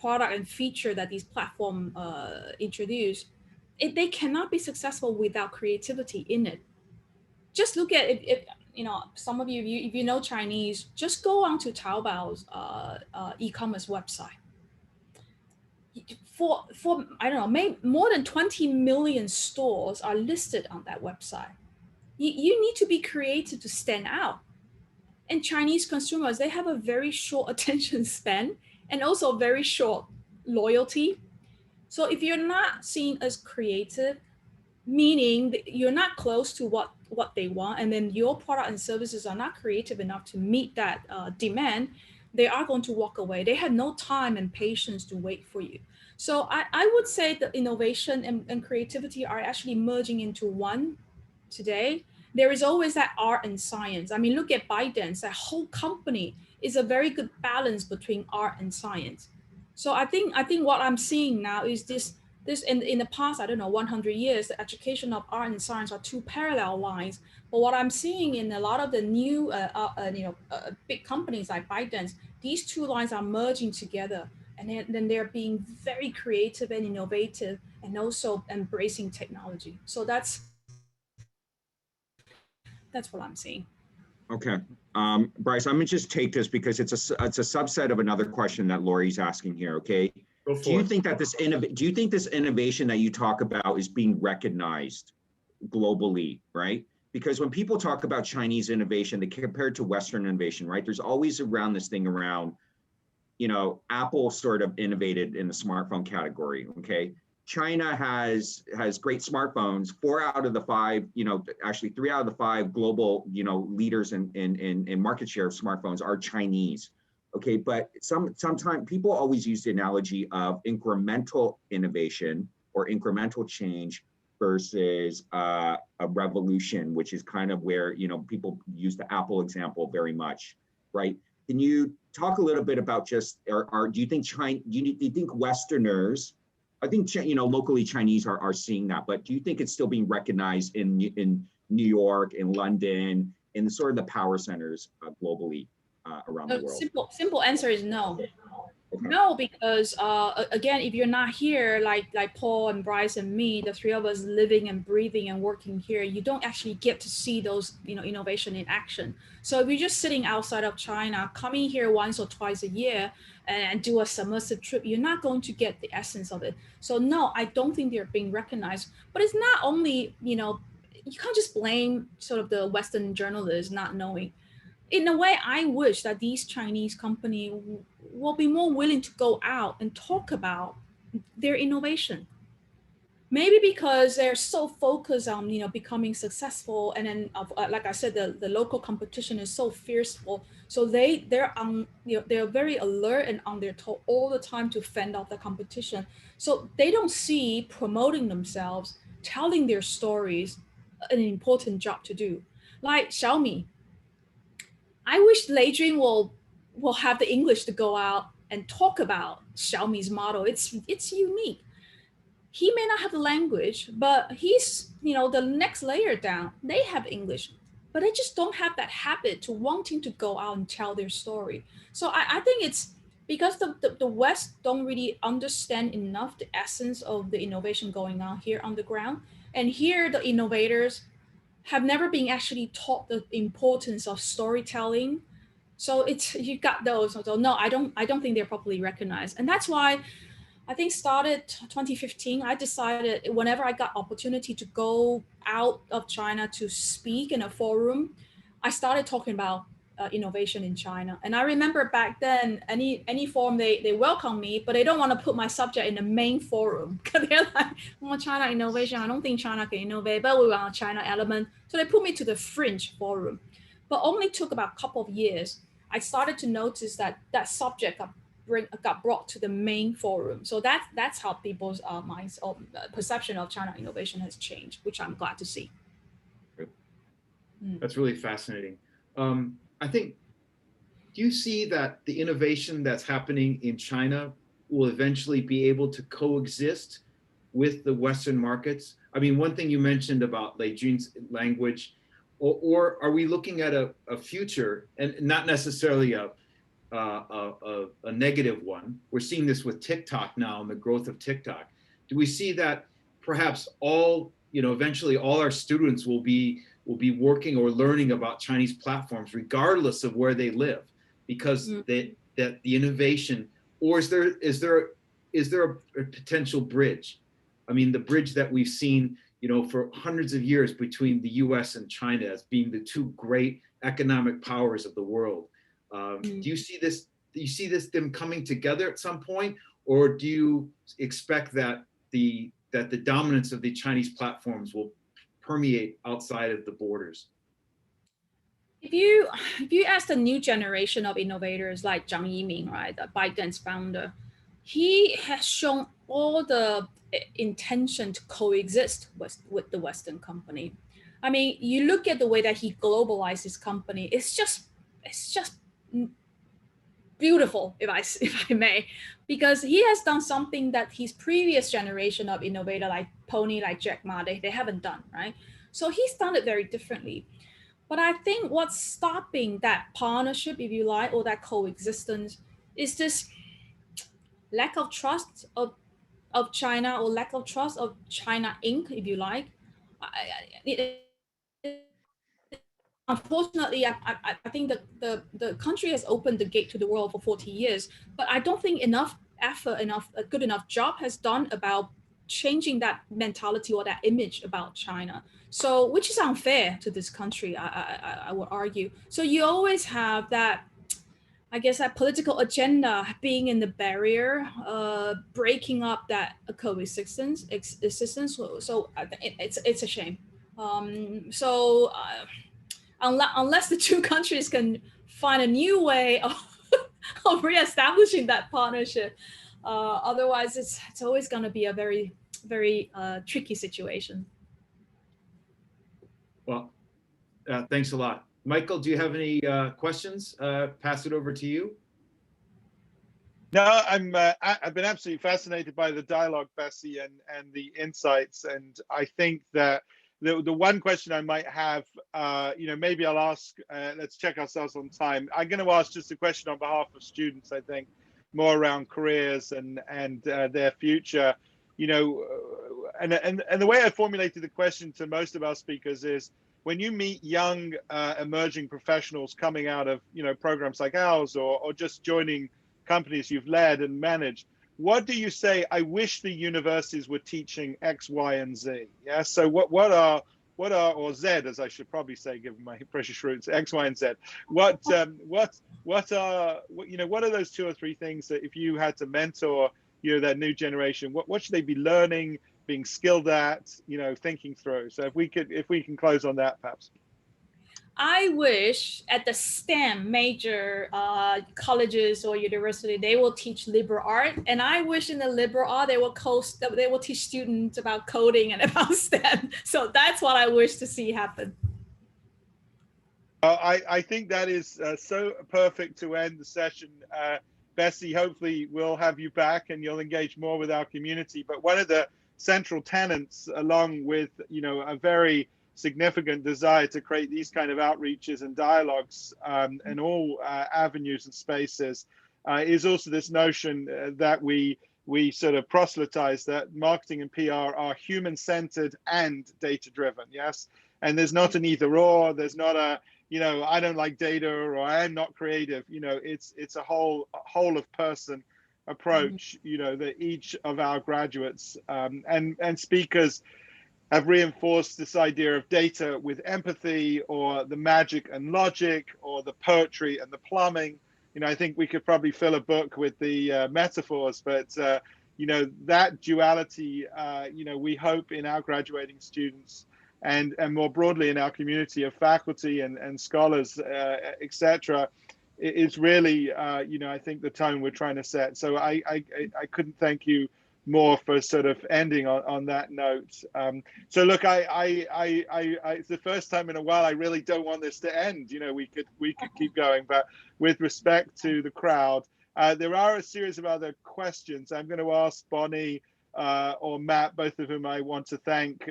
product and feature that these platforms introduce, they cannot be successful without creativity in it. Just look at it. Some of you, if you know Chinese, just go onto Taobao's e-commerce website. For I don't know, maybe more than 20 million stores are listed on that website. You need to be creative to stand out. And Chinese consumers, they have a very short attention span and also very short loyalty. So if you're not seen as creative, meaning that you're not close to what they want, and then your product and services are not creative enough to meet that demand, they are going to walk away. They have no time and patience to wait for you. So I would say that innovation and creativity are actually merging into one today. There is always that art and science. I mean, look at ByteDance. That whole company is a very good balance between art and science. So I think what I'm seeing now is this in the past, I don't know, 100 years, the education of art and science are two parallel lines. But what I'm seeing in a lot of the new big companies like ByteDance, these two lines are merging together, and then they're being very creative and innovative, and also embracing technology. So that's what I'm seeing. Okay, Bryce, I'm gonna just take this because it's a subset of another question that Lori's asking here. Okay, do you think that this innovation that you talk about is being recognized globally, right? Because when people talk about Chinese innovation, they compare it to Western innovation, right? There's always around this thing around, Apple sort of innovated in the smartphone category. Okay, China has great smartphones. 4 out of the 5, actually 3 out of the 5 global, leaders in market share of smartphones are Chinese. Okay, but sometimes people always use the analogy of incremental innovation or incremental change versus a revolution, which is kind of where, you know, people use the Apple example very much, right? Can you talk a little bit about just, or do you think China, do you think Westerners, I think, you know, locally Chinese are seeing that, but do you think it's still being recognized in New York, in London, in sort of the power centers globally around the world? Simple answer is no. Okay. No, because again, if you're not here, like Paul and Bryce and me, the three of us living and breathing and working here, you don't actually get to see those, you know, innovation in action. So if you're just sitting outside of China, coming here once or twice a year and do a submersive trip, you're not going to get the essence of it. So no, I don't think they're being recognized. But it's not only, you know, you can't just blame sort of the Western journalists not knowing. In a way, I wish that these Chinese companies will be more willing to go out and talk about their innovation. Maybe because they're so focused on, you know, becoming successful, and then like I said, the local competition is so fierceful. So they're on, you know, they're very alert and on their toe all the time to fend off the competition. So they don't see promoting themselves, telling their stories, an important job to do. Like Xiaomi, I wish Lei Jun will have the English to go out and talk about Xiaomi's model. It's unique. He may not have the language, but he's, you know, the next layer down, they have English, but they just don't have that habit to wanting to go out and tell their story. So I think it's because the West don't really understand enough the essence of the innovation going on here on the ground. And here the innovators have never been actually taught the importance of storytelling. So it's, you got those. So no, I don't think they're properly recognized. And that's why I think started 2015, I decided whenever I got opportunity to go out of China to speak in a forum, I started talking about innovation in China. And I remember back then, any forum, they welcome me, but they don't want to put my subject in the main forum. Because they're like, well, China innovation, I don't think China can innovate, but we want a China element. So they put me to the fringe forum. But only took about a couple of years. I started to notice that that subject got brought to the main forum. So that's how people's minds or perception of China innovation has changed, which I'm glad to see. That's really fascinating. I think, do you see that the innovation that's happening in China will eventually be able to coexist with the Western markets? I mean, one thing you mentioned about Lei Jun's language, or are we looking at a future, and not necessarily a negative one? We're seeing this with TikTok now and the growth of TikTok. Do we see that perhaps all, you know, eventually all our students will be working or learning about Chinese platforms regardless of where they live, because that the innovation, or is there a potential bridge? I mean, the bridge that we've seen, you know, for hundreds of years between the US and China as being the two great economic powers of the world. Do you see this? Do you see this them coming together at some point, or do you expect that the dominance of the Chinese platforms will permeate outside of the borders? If you ask the new generation of innovators like Zhang Yiming, right, the ByteDance founder, he has shown all the intention to coexist with the Western company. I mean, you look at the way that he globalized his company, it's just beautiful, if I may, because he has done something that his previous generation of innovator like Pony, like Jack Ma, they haven't done, right? So he's done it very differently. But I think what's stopping that partnership, if you like, or that coexistence is this lack of trust of China, or lack of trust of China Inc., if you like. Unfortunately, I think that the country has opened the gate to the world for 40 years, but I don't think enough effort, a good enough job has done about changing that mentality or that image about China. So, which is unfair to this country, I would argue. So you always have that, I guess, that political agenda being in the barrier, breaking up that coexistence. So it's a shame. Unless the two countries can find a new way of reestablishing that partnership. Otherwise, it's always going to be a very, very tricky situation. Well, thanks a lot. Michael, do you have any questions? Pass it over to you. No, I've been absolutely fascinated by the dialogue, Bessie, and the insights. And I think that the one question I might have, maybe I'll ask, let's check ourselves on time. I'm going to ask just a question on behalf of students, I think, more around careers and their future. And the way I formulated the question to most of our speakers is, when you meet young emerging professionals coming out of programs like ours, or just joining companies you've led and managed, what do you say? I wish the universities were teaching X, Y, and Z. Yeah. So what are or Z, as I should probably say, given my British roots, X, Y, and Z. What are those 2 or 3 things that if you had to mentor that new generation, what should they be learning, being skilled at, thinking through? So if we can close on that, perhaps. I wish at the STEM major colleges or university, they will teach liberal art. And I wish in the liberal art, they will teach students about coding and about STEM. So that's what I wish to see happen. I think that is so perfect to end the session. Bessie, hopefully we'll have you back and you'll engage more with our community. But one of the central tenets, along with a very significant desire to create these kind of outreaches and dialogues in all avenues and spaces, is also this notion that we sort of proselytize that marketing and PR are human-centered and data-driven. Yes, and there's not an either-or. There's not a I don't like data, or I'm not creative. It's a whole of person approach. That each of our graduates and speakers have reinforced this idea of data with empathy, or the magic and logic, or the poetry and the plumbing. I think we could probably fill a book with the metaphors, but that duality, we hope in our graduating students and more broadly in our community of faculty and scholars, etc., is really, I think the tone we're trying to set. So I couldn't thank you more for sort of ending on that note. So look, it's the first time in a while I really don't want this to end. We could keep going, but with respect to the crowd, there are a series of other questions. I'm going to ask Bonnie or Matt, both of whom I want to thank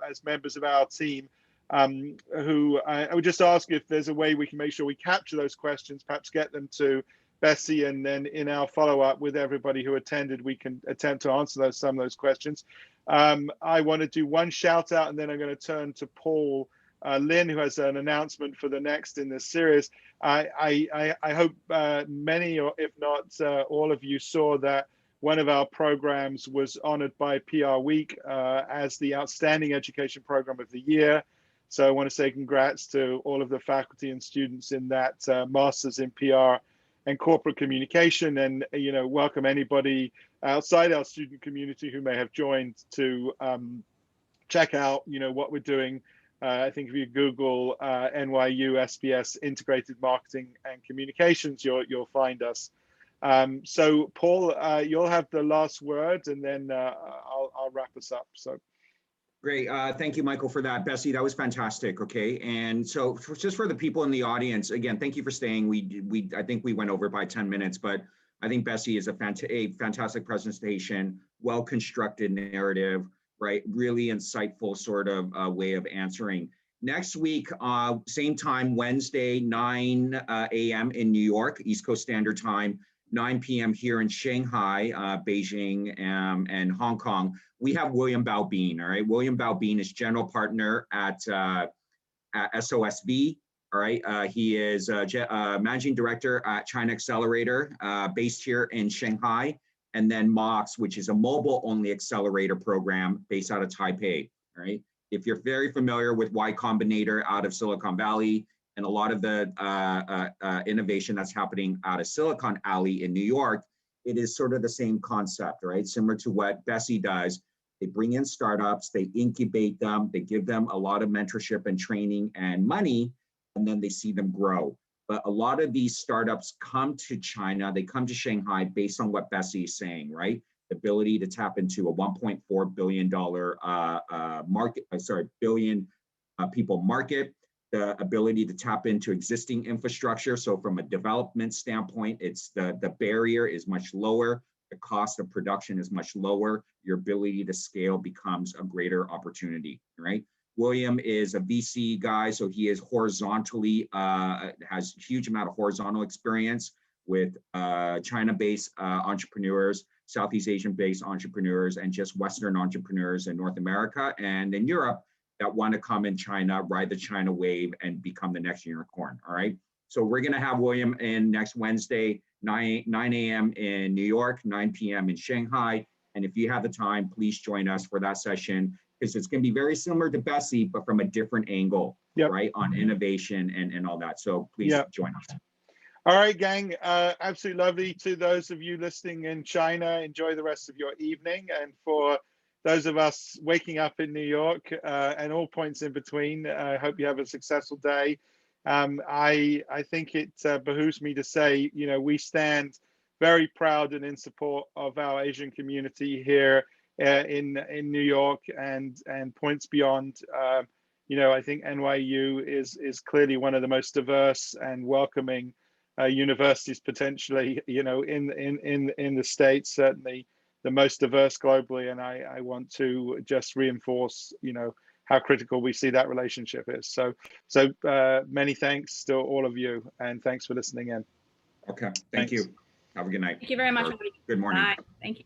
as members of our team, who I would just ask if there's a way we can make sure we capture those questions, perhaps get them to Bessie, and then in our follow-up with everybody who attended, we can attempt to answer some of those questions. I want to do one shout out, and then I'm going to turn to Paul Lin, who has an announcement for the next in this series. I hope many, or if not all of you, saw that one of our programs was honored by PR Week as the Outstanding Education Program of the Year. So I want to say congrats to all of the faculty and students in that Masters in PR and Corporate Communication, and welcome anybody outside our student community who may have joined to check out what we're doing. I think if you Google NYU SBS Integrated Marketing and Communications, you'll find us. So Paul, you'll have the last word, and then I'll wrap us up. So. Great. Thank you, Michael, for that. Bessie, that was fantastic. Okay. And so just for the people in the audience, again, thank you for staying. I think we went over by 10 minutes, but I think Bessie is a fantastic presentation, well-constructed narrative, right? Really insightful sort of way of answering. Next week, same time, Wednesday, 9 a.m. in New York, East Coast Standard Time, 9 p.m. here in Shanghai, Beijing, and Hong Kong. We have William Baobin, all right? William Baobin is general partner at SOSV, all right? He is managing director at China Accelerator, based here in Shanghai, and then MOX, which is a mobile-only accelerator program based out of Taipei, all right? If you're very familiar with Y Combinator out of Silicon Valley, and a lot of the innovation that's happening out of Silicon Alley in New York, it is sort of the same concept, right? Similar to what Bessie does. They bring in startups, they incubate them, they give them a lot of mentorship and training and money, and then they see them grow. but a lot of these startups come to China, they come to Shanghai based on what Bessie is saying, right? The ability to tap into a $1.4 billion billion people market, the ability to tap into existing infrastructure. So from a development standpoint, it's the barrier is much lower. The cost of production is much lower. Your ability to scale becomes a greater opportunity, right? William is a VC guy, so he is horizontally, has a huge amount of horizontal experience with China-based entrepreneurs, Southeast Asian-based entrepreneurs, and just Western entrepreneurs in North America and in Europe that want to come in China, ride the China wave, and become the next unicorn, all right? So we're going to have William in next Wednesday, 9 a.m. in New York, 9 p.m. in Shanghai. And if you have the time, please join us for that session, because it's going to be very similar to Bessie, but from a different angle, right, on innovation and all that. So please join us. All right, gang, absolutely lovely. To those of you listening in China, enjoy the rest of your evening. And for those of us waking up in New York and all points in between, I hope you have a successful day. I think it behooves me to say, you know, we stand very proud and in support of our Asian community here in New York and points beyond. You know, I think NYU is clearly one of the most diverse and welcoming universities potentially, you know, in the States, certainly the most diverse globally. And I want to just reinforce, you know, how critical we see that relationship is. So many thanks to all of you, and thanks for listening in. Okay, thank you. Have a good night. Thank you very much. Good morning. Bye. Thank you.